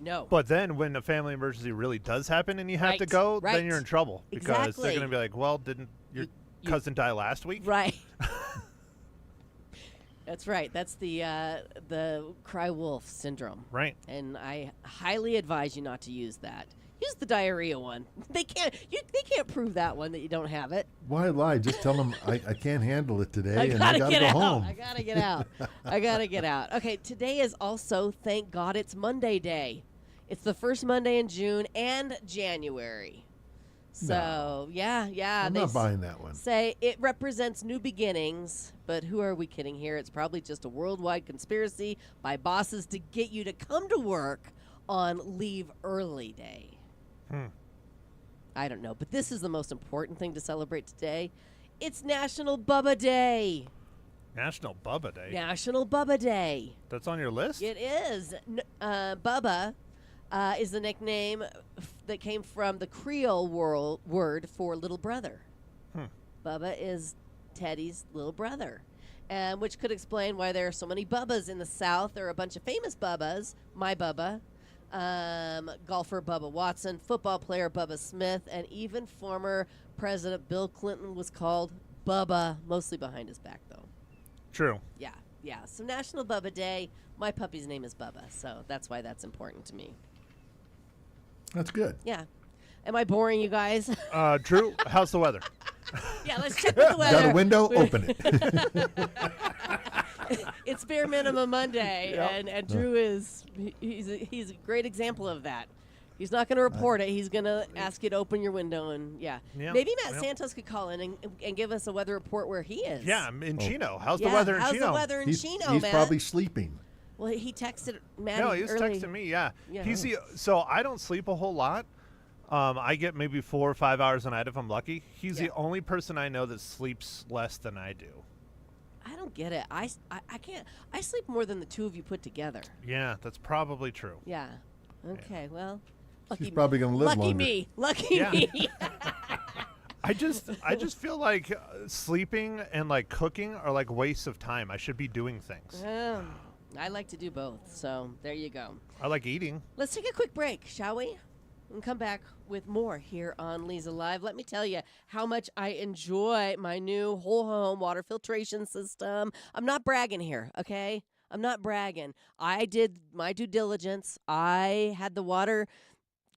[SPEAKER 1] No.
[SPEAKER 2] But then when a family emergency really does happen and you have to go, then you're in trouble. Because
[SPEAKER 1] Exactly.
[SPEAKER 2] they're going to be like, well, didn't your cousin die last week?
[SPEAKER 1] Right. That's right. That's the cry wolf syndrome.
[SPEAKER 2] Right.
[SPEAKER 1] And I highly advise you not to use that. Use the diarrhea one. They can't prove that one that you don't have it.
[SPEAKER 3] Why lie? Just tell them I can't handle it today,
[SPEAKER 1] I
[SPEAKER 3] and I gotta
[SPEAKER 1] get
[SPEAKER 3] go
[SPEAKER 1] out.
[SPEAKER 3] home.
[SPEAKER 1] I gotta get out. I gotta get out. Okay, today is also, thank God, it's Monday Day. It's the first Monday in June and January. So yeah.
[SPEAKER 3] I'm not buying that one.
[SPEAKER 1] Say it represents new beginnings, but who are we kidding here? It's probably just a worldwide conspiracy by bosses to get you to come to work on leave early day. I don't know, but this is the most important thing to celebrate today. It's National Bubba Day.
[SPEAKER 2] National Bubba Day.
[SPEAKER 1] National Bubba Day.
[SPEAKER 2] That's on your list?
[SPEAKER 1] It is. Bubba is the nickname that came from the Creole word for little brother. Bubba is Teddy's little brother, which could explain why there are so many Bubbas in the South. There are a bunch of famous Bubbas. My Bubba. golfer Bubba Watson, football player Bubba Smith, and even former President Bill Clinton was called Bubba, mostly behind his back, though.
[SPEAKER 2] True.
[SPEAKER 1] Yeah. So National Bubba Day. My puppy's name is Bubba, so that's why that's important to me.
[SPEAKER 3] That's good.
[SPEAKER 1] Yeah. Am I boring you guys?
[SPEAKER 2] Drew, how's the weather?
[SPEAKER 1] Yeah, let's check with the weather.
[SPEAKER 3] Got a window? Open it.
[SPEAKER 1] It's bare minimum Monday, and Drew he's a great example of that. He's not going to report it. He's going to ask you to open your window, and maybe Matt Santos could call in and give us a weather report where he is.
[SPEAKER 2] Yeah, I'm in Chino. How's the weather in Chino?
[SPEAKER 1] How's the weather in Chino,
[SPEAKER 3] He's
[SPEAKER 1] Matt?
[SPEAKER 3] probably sleeping.
[SPEAKER 1] Well, he texted Matt.
[SPEAKER 2] No, he was
[SPEAKER 1] early.
[SPEAKER 2] texting me. Yeah,
[SPEAKER 1] Yeah.
[SPEAKER 2] So I don't sleep a whole lot. I get maybe 4 or 5 hours a night if I'm lucky. He's the only person I know that sleeps less than I do.
[SPEAKER 1] I don't get it. I can't. I sleep more than the two of you put together.
[SPEAKER 2] Yeah, that's probably true.
[SPEAKER 1] Yeah. Okay. Well.
[SPEAKER 3] He's probably going to live
[SPEAKER 1] lucky
[SPEAKER 3] longer.
[SPEAKER 1] me. Lucky me.
[SPEAKER 2] I just feel like sleeping and like cooking are like wastes of time. I should be doing things.
[SPEAKER 1] I like to do both. So there you go.
[SPEAKER 2] I like eating.
[SPEAKER 1] Let's take a quick break, shall we? And come back with more here on Leza Live. Let me tell you how much I enjoy my new whole home water filtration system. I'm not bragging here, okay? I'm not bragging. I did my due diligence. I had the water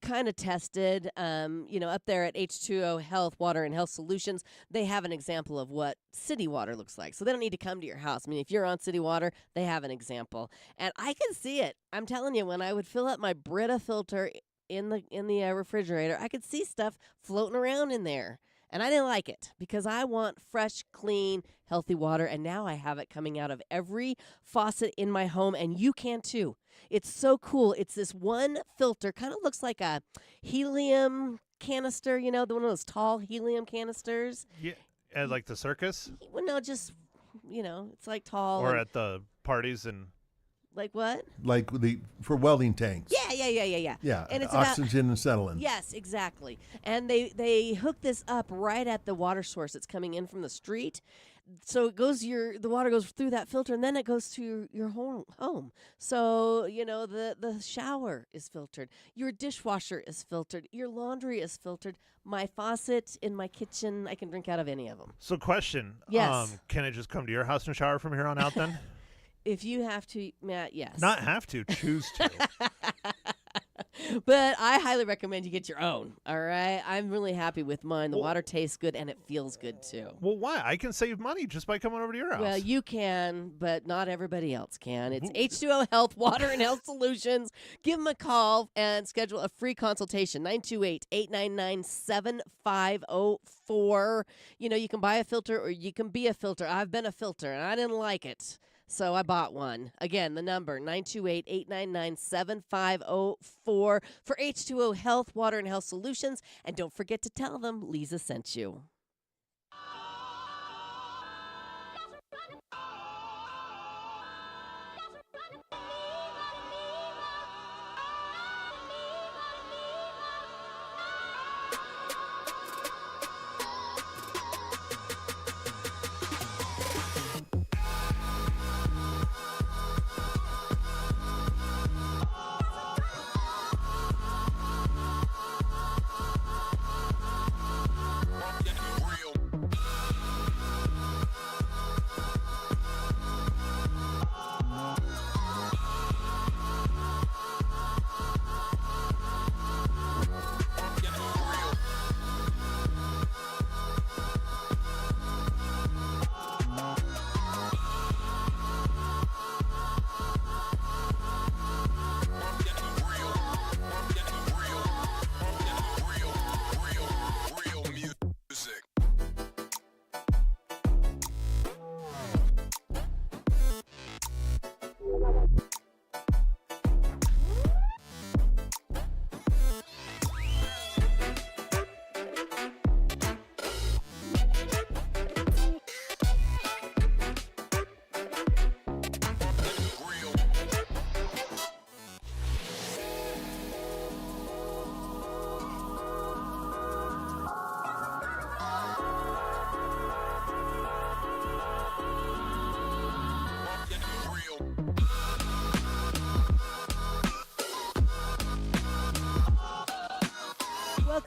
[SPEAKER 1] kind of tested, up there at H2O Health Water and Health Solutions. They have an example of what city water looks like. So they don't need to come to your house. I mean, if you're on city water, they have an example. And I can see it. I'm telling you, when I would fill up my Brita filter in the refrigerator, I could see stuff floating around in there. And I didn't like it because I want fresh, clean, healthy water. And now I have it coming out of every faucet in my home, and you can too. It's so cool. It's this one filter, kind of looks like a helium canister, the one of those tall helium canisters.
[SPEAKER 2] Yeah, at like the circus?
[SPEAKER 1] Well, no, just, it's like tall.
[SPEAKER 2] Or at the parties and...
[SPEAKER 1] Like what?
[SPEAKER 3] Like for welding tanks.
[SPEAKER 1] Yeah.
[SPEAKER 3] Yeah,
[SPEAKER 1] And it's
[SPEAKER 3] oxygen and acetylene.
[SPEAKER 1] Yes, exactly. And they hook this up right at the water source that's coming in from the street. So it goes the water goes through that filter, and then it goes to your home. So, the shower is filtered. Your dishwasher is filtered. Your laundry is filtered. My faucet in my kitchen, I can drink out of any of them.
[SPEAKER 2] So question.
[SPEAKER 1] Yes.
[SPEAKER 2] Can I just come to your house and shower from here on out then?
[SPEAKER 1] If you have to, Matt, yes.
[SPEAKER 2] Not have to, choose to.
[SPEAKER 1] But I highly recommend you get your own, all right? I'm really happy with mine. The water tastes good, and it feels good, too.
[SPEAKER 2] Well, why? I can save money just by coming over to your house.
[SPEAKER 1] Well, you can, but not everybody else can. It's H2O Health, Water and Health Solutions. Give them a call and schedule a free consultation, 928-899-7504. You can buy a filter or you can be a filter. I've been a filter, and I didn't like it. So I bought one. Again, the number, 928-899-7504 for H2O Health, Water and Health Solutions. And don't forget to tell them Leza sent you.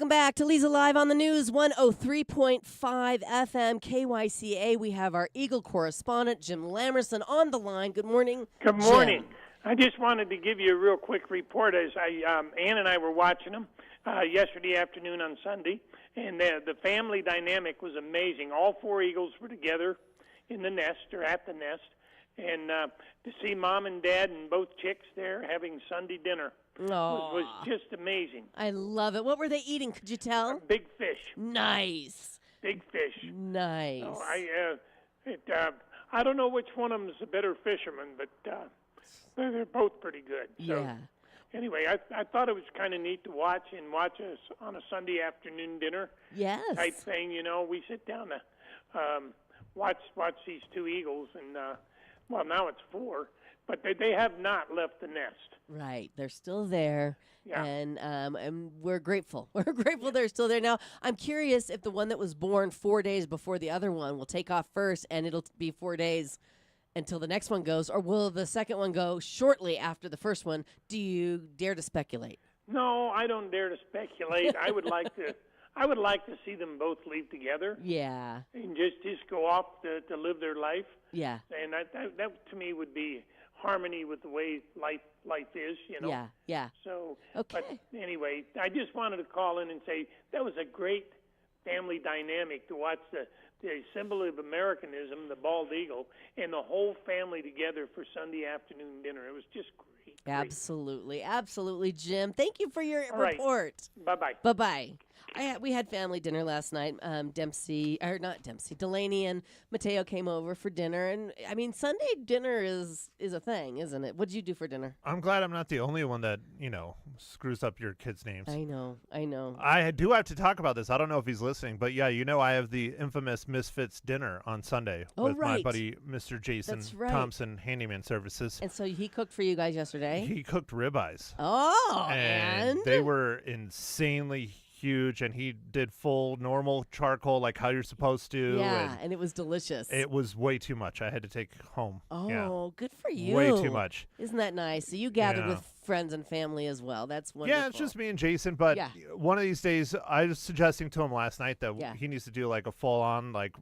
[SPEAKER 1] Welcome back to Leza Live on the News, 103.5 FM KYCA. We have our Eagle correspondent, Jim Lamerson, on the line. Good morning.
[SPEAKER 6] Good morning.
[SPEAKER 1] Jim.
[SPEAKER 6] I just wanted to give you a real quick report. As Ann and I were watching them yesterday afternoon on Sunday, and the family dynamic was amazing. All four eagles were together in the nest or at the nest, and to see Mom and Dad and both chicks there having Sunday dinner was just amazing.
[SPEAKER 1] I love it. What were they eating? Could you tell?
[SPEAKER 6] Big fish.
[SPEAKER 1] Nice.
[SPEAKER 6] Big fish.
[SPEAKER 1] Nice.
[SPEAKER 6] So I don't know which one of them is a better fisherman, but they're both pretty good. So
[SPEAKER 1] Yeah.
[SPEAKER 6] anyway, I thought it was kind of neat to watch us on a Sunday afternoon dinner
[SPEAKER 1] Yes.
[SPEAKER 6] type thing. You know, we sit down to watch these two eagles, and well, now it's four, but they have not left the nest.
[SPEAKER 1] Right. They're still there.
[SPEAKER 6] Yeah.
[SPEAKER 1] And we're grateful. We're grateful they're still there. Now, I'm curious if the one that was born 4 days before the other one will take off first and it'll be 4 days until the next one goes, or will the second one go shortly after the first one? Do you dare to speculate?
[SPEAKER 6] No, I don't dare to speculate. I would like to see them both leave together
[SPEAKER 1] Yeah.
[SPEAKER 6] and just go off to live their life.
[SPEAKER 1] Yeah.
[SPEAKER 6] And that to me would be harmony with the way life is, you know.
[SPEAKER 1] Yeah. Yeah.
[SPEAKER 6] So,
[SPEAKER 1] Okay.
[SPEAKER 6] but anyway, I just wanted to call in and say that was a great family dynamic to watch the symbol of Americanism, the bald eagle, and the whole family together for Sunday afternoon dinner. It was just great.
[SPEAKER 1] Absolutely. Absolutely, Jim. Thank you for your
[SPEAKER 6] All right.
[SPEAKER 1] report.
[SPEAKER 6] Bye-bye.
[SPEAKER 1] Bye-bye. We had family dinner last night. Delaney and Mateo came over for dinner. And, I mean, Sunday dinner is a thing, isn't it? What did you do for dinner?
[SPEAKER 2] I'm glad I'm not the only one that, screws up your kids' names.
[SPEAKER 1] I know.
[SPEAKER 2] I do have to talk about this. I don't know if he's listening, but yeah, I have the infamous Misfits dinner on Sunday with my
[SPEAKER 1] right.
[SPEAKER 2] buddy, Mr. Jason
[SPEAKER 1] That's right.
[SPEAKER 2] Thompson, Handyman Services.
[SPEAKER 1] And so he cooked for you guys yesterday?
[SPEAKER 2] He cooked ribeyes.
[SPEAKER 1] Oh,
[SPEAKER 2] and they were insanely huge, and he did full normal charcoal like how you're supposed to.
[SPEAKER 1] Yeah, and it was delicious.
[SPEAKER 2] It was way too much. I had to take home.
[SPEAKER 1] Oh,
[SPEAKER 2] yeah.
[SPEAKER 1] good for you.
[SPEAKER 2] Way too much.
[SPEAKER 1] Isn't that nice? So you gathered
[SPEAKER 2] Yeah.
[SPEAKER 1] with friends and family as well. That's wonderful.
[SPEAKER 2] Yeah, it's just me and Jason, but
[SPEAKER 1] Yeah.
[SPEAKER 2] one of these days, I was suggesting to him last night that
[SPEAKER 1] Yeah.
[SPEAKER 2] he needs to do like a full-on like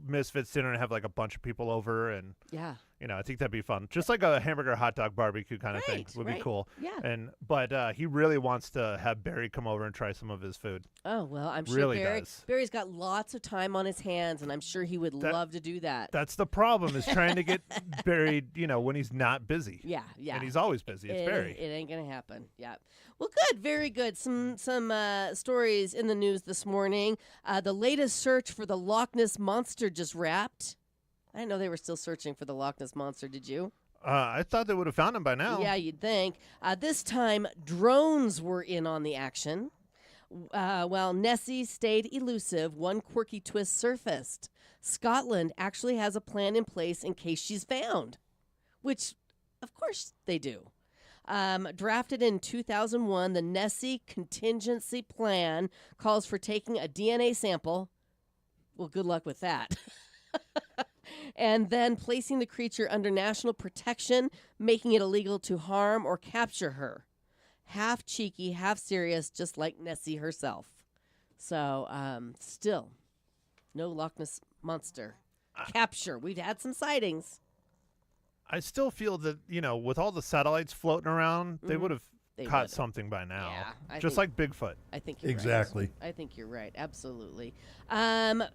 [SPEAKER 2] Misfits dinner and have like a bunch of people over, and
[SPEAKER 1] Yeah.
[SPEAKER 2] I think that'd be fun. Just like a hamburger hot dog barbecue kind of thing
[SPEAKER 1] Right,
[SPEAKER 2] would
[SPEAKER 1] right.
[SPEAKER 2] be cool.
[SPEAKER 1] Yeah.
[SPEAKER 2] But he really wants to have Barry come over and try some of his food.
[SPEAKER 1] Oh, well, I'm sure
[SPEAKER 2] Really does.
[SPEAKER 1] Barry's got lots of time on his hands, and I'm sure he would love to do that.
[SPEAKER 2] That's the problem, is trying to get Barry, when he's not busy.
[SPEAKER 1] Yeah.
[SPEAKER 2] And he's always busy. It's Barry.
[SPEAKER 1] It ain't gonna happen. Yeah. Well, good, very good. Some stories in the news this morning. The latest search for the Loch Ness monster just wrapped. I didn't know they were still searching for the Loch Ness monster. Did you?
[SPEAKER 2] I thought they would have found him by now.
[SPEAKER 1] Yeah, you'd think. This time, drones were in on the action. While Nessie stayed elusive, one quirky twist surfaced. Scotland actually has a plan in place in case she's found, which, of course, they do. Drafted in 2001, the Nessie contingency plan calls for taking a DNA sample. Well, good luck with that. And then placing the creature under national protection, making it illegal to harm or capture her. Half cheeky, half serious, just like Nessie herself. So, still, no Loch Ness monster capture. We've had some sightings.
[SPEAKER 2] I still feel that, with all the satellites floating around, they would have caught
[SPEAKER 1] would've.
[SPEAKER 2] something by now.
[SPEAKER 1] Yeah,
[SPEAKER 2] just like Bigfoot.
[SPEAKER 1] I think you're
[SPEAKER 3] Exactly.
[SPEAKER 1] right. I think you're right. Absolutely.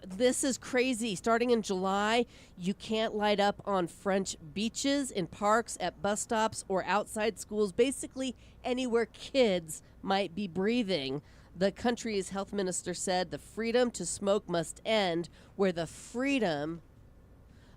[SPEAKER 1] This is crazy. Starting in July, you can't light up on French beaches, in parks, at bus stops, or outside schools, basically anywhere kids might be breathing. The country's health minister said the freedom to smoke must end where the freedom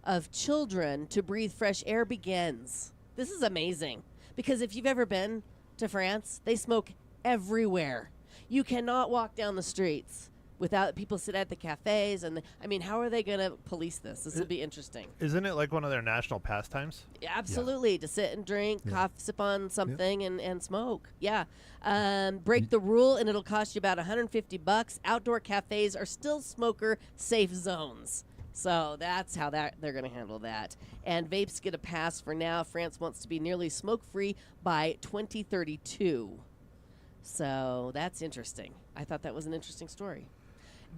[SPEAKER 1] of children to breathe fresh air begins. This is amazing, because if you've ever been to France, they smoke everywhere. You cannot walk down the streets without people sit at the cafes. And how are they going to police this? This will be interesting.
[SPEAKER 2] Isn't it like one of their national pastimes?
[SPEAKER 1] Yeah, absolutely. To sit and drink, sip on something and smoke. Yeah. Break the rule and it'll cost you about $150. Outdoor cafes are still smoker safe zones. So that's how they're going to handle that. And vapes get a pass for now. France wants to be nearly smoke-free by 2032. So that's interesting. I thought that was an interesting story.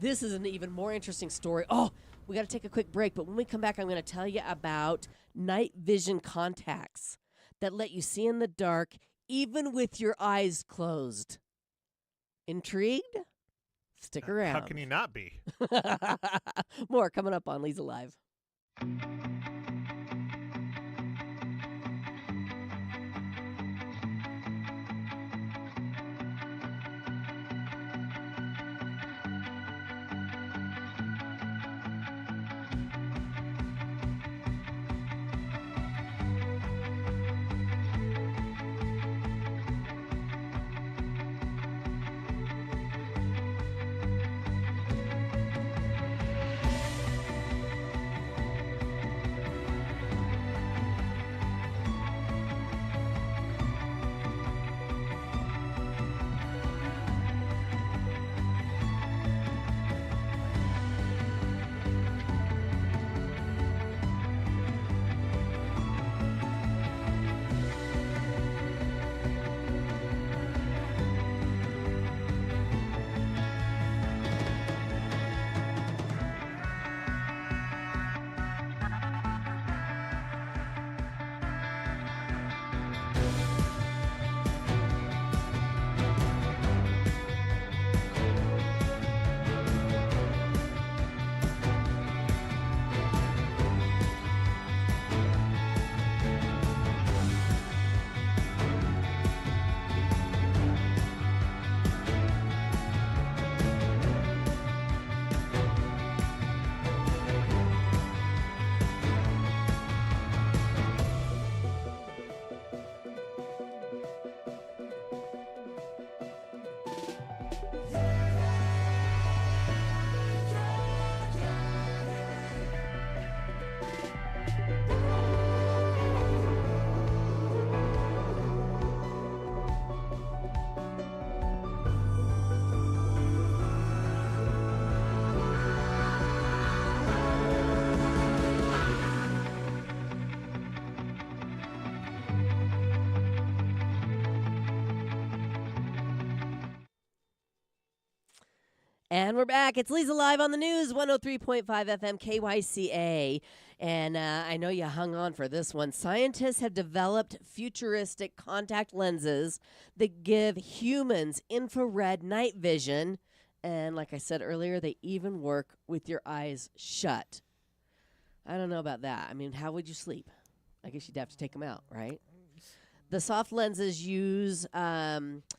[SPEAKER 1] This is an even more interesting story. Oh, we got to take a quick break, but when we come back, I'm going to tell you about night vision contacts that let you see in the dark even with your eyes closed. Intrigued? Stick around.
[SPEAKER 2] How can you not be?
[SPEAKER 1] More coming up on Leza Live. And we're back. It's Leza Live on the news, 103.5 FM KYCA. And I know you hung on for this one. Scientists have developed futuristic contact lenses that give humans infrared night vision. And like I said earlier, they even work with your eyes shut. I don't know about that. I mean, how would you sleep? I guess you'd have to take them out, right? The soft lenses use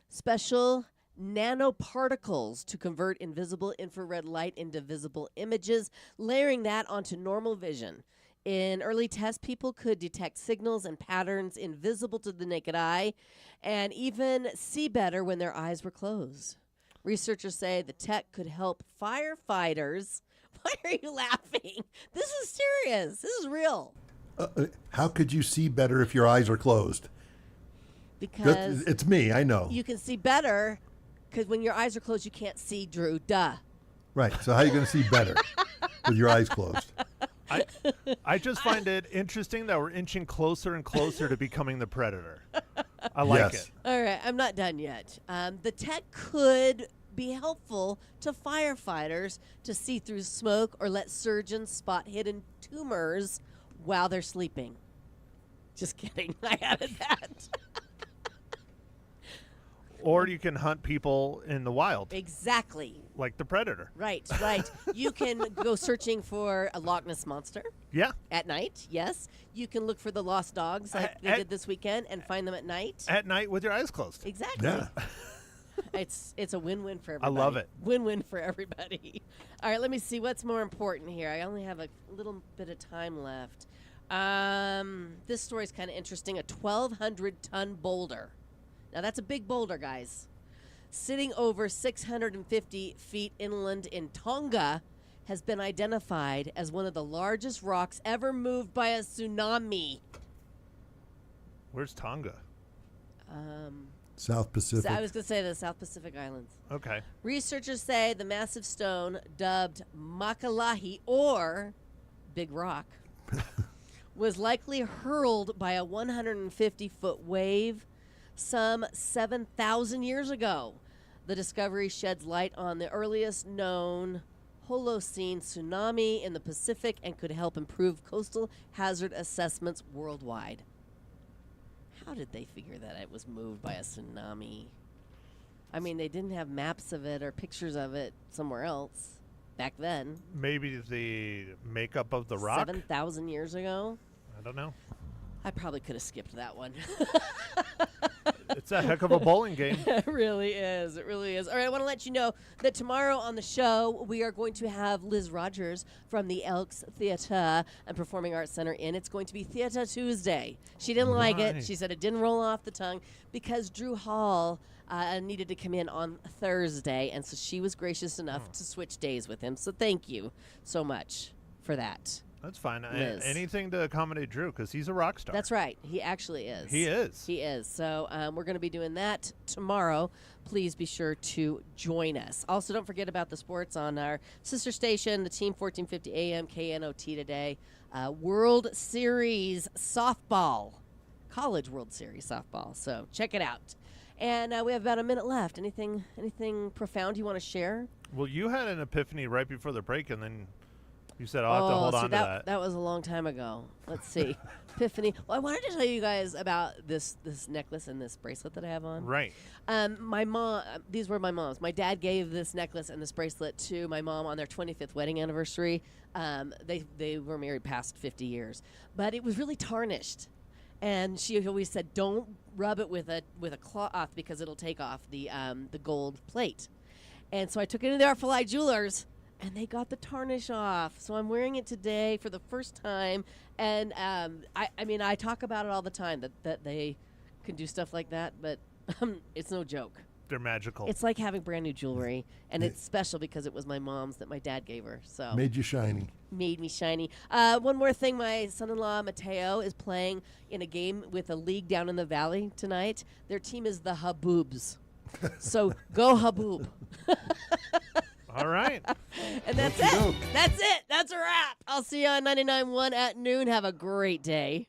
[SPEAKER 1] special nanoparticles to convert invisible infrared light into visible images, layering that onto normal vision. In early tests, people could detect signals and patterns invisible to the naked eye and even see better when their eyes were closed. Researchers say the tech could help firefighters. Why are you laughing? This is serious. This is real.
[SPEAKER 3] How could you see better if your eyes are closed?
[SPEAKER 1] Because
[SPEAKER 3] it's me, I know.
[SPEAKER 1] You can see better because when your eyes are closed, you can't see, Drew. Duh.
[SPEAKER 3] Right. So how are you going to see better with your eyes closed?
[SPEAKER 2] I just find it interesting that we're inching closer and closer to becoming the predator. I like it.
[SPEAKER 1] All right. I'm not done yet. The tech could be helpful to firefighters to see through smoke or let surgeons spot hidden tumors while they're sleeping. Just kidding. I added that.
[SPEAKER 2] Or you can hunt people in the wild.
[SPEAKER 1] Exactly.
[SPEAKER 2] Like the predator.
[SPEAKER 1] Right. You can go searching for a Loch Ness Monster.
[SPEAKER 2] Yeah.
[SPEAKER 1] At night, yes. You can look for the lost dogs like they did this weekend and find them at night.
[SPEAKER 2] At night with your eyes closed.
[SPEAKER 1] Exactly.
[SPEAKER 3] Yeah.
[SPEAKER 1] It's a win-win for everybody.
[SPEAKER 2] I love it.
[SPEAKER 1] Win-win for everybody. All right, let me see what's more important here. I only have a little bit of time left. This story's kind of interesting. A 1,200-ton boulder. Now, that's a big boulder, guys. Sitting over 650 feet inland in Tonga has been identified as one of the largest rocks ever moved by a tsunami.
[SPEAKER 2] Where's Tonga?
[SPEAKER 3] South Pacific.
[SPEAKER 1] I was going to say the South Pacific Islands.
[SPEAKER 2] Okay.
[SPEAKER 1] Researchers say the massive stone, dubbed Makalahi, or Big Rock, was likely hurled by a 150-foot wave some 7,000 years ago. The discovery sheds light on the earliest known Holocene tsunami in the Pacific and could help improve coastal hazard assessments worldwide. How did they figure that it was moved by a tsunami? I mean, they didn't have maps of it or pictures of it somewhere else back then.
[SPEAKER 2] Maybe the makeup of the rock?
[SPEAKER 1] 7,000 years ago?
[SPEAKER 2] I don't know.
[SPEAKER 1] I probably could have skipped that one.
[SPEAKER 2] It's a heck of a bowling game.
[SPEAKER 1] It really is. It really is. All right, I want to let you know that tomorrow on the show, we are going to have Liz Rogers from the Elks Theater and Performing Arts Center in. It's going to be Theater Tuesday. She didn't like it. She said it didn't roll off the tongue because Drew Hall needed to come in on Thursday, and so she was gracious enough to switch days with him. So thank you so much for that.
[SPEAKER 2] That's fine.
[SPEAKER 1] Liz.
[SPEAKER 2] Anything to accommodate Drew, because he's a rock star.
[SPEAKER 1] That's right. He actually is.
[SPEAKER 2] He is.
[SPEAKER 1] He is. So we're going to be doing that tomorrow. Please be sure to join us. Also, don't forget about the sports on our sister station, the Team 1450 AM KNOT today. World Series softball. College World Series softball. So check it out. And we have about a minute left. Anything profound you want to share?
[SPEAKER 2] Well, you had an epiphany right before the break, and then you said, I'll have to hold on to that.
[SPEAKER 1] That was a long time ago. Let's see. Epiphany. Well, I wanted to tell you guys about this necklace and this bracelet that I have on.
[SPEAKER 2] Right.
[SPEAKER 1] My mom, these were my mom's. My dad gave this necklace and this bracelet to my mom on their 25th wedding anniversary. They were married past 50 years. But it was really tarnished. And she always said, don't rub it with a cloth because it'll take off the gold plate. And so I took it into the Artful Eye Jewelers, and they got the tarnish off. So I'm wearing it today for the first time. And I talk about it all the time that they can do stuff like that, but it's no joke.
[SPEAKER 2] They're magical.
[SPEAKER 1] It's like having brand new jewelry, and it's special because it was my mom's that my dad gave her. So
[SPEAKER 3] Made you shiny.
[SPEAKER 1] Made me shiny. One more thing, my son-in-law Mateo is playing in a game with a league down in the valley tonight. Their team is the Haboobs. So go Haboob.
[SPEAKER 2] All right.
[SPEAKER 1] And that's it. That's it. That's a wrap. I'll see you on 99.1 at noon. Have a great day.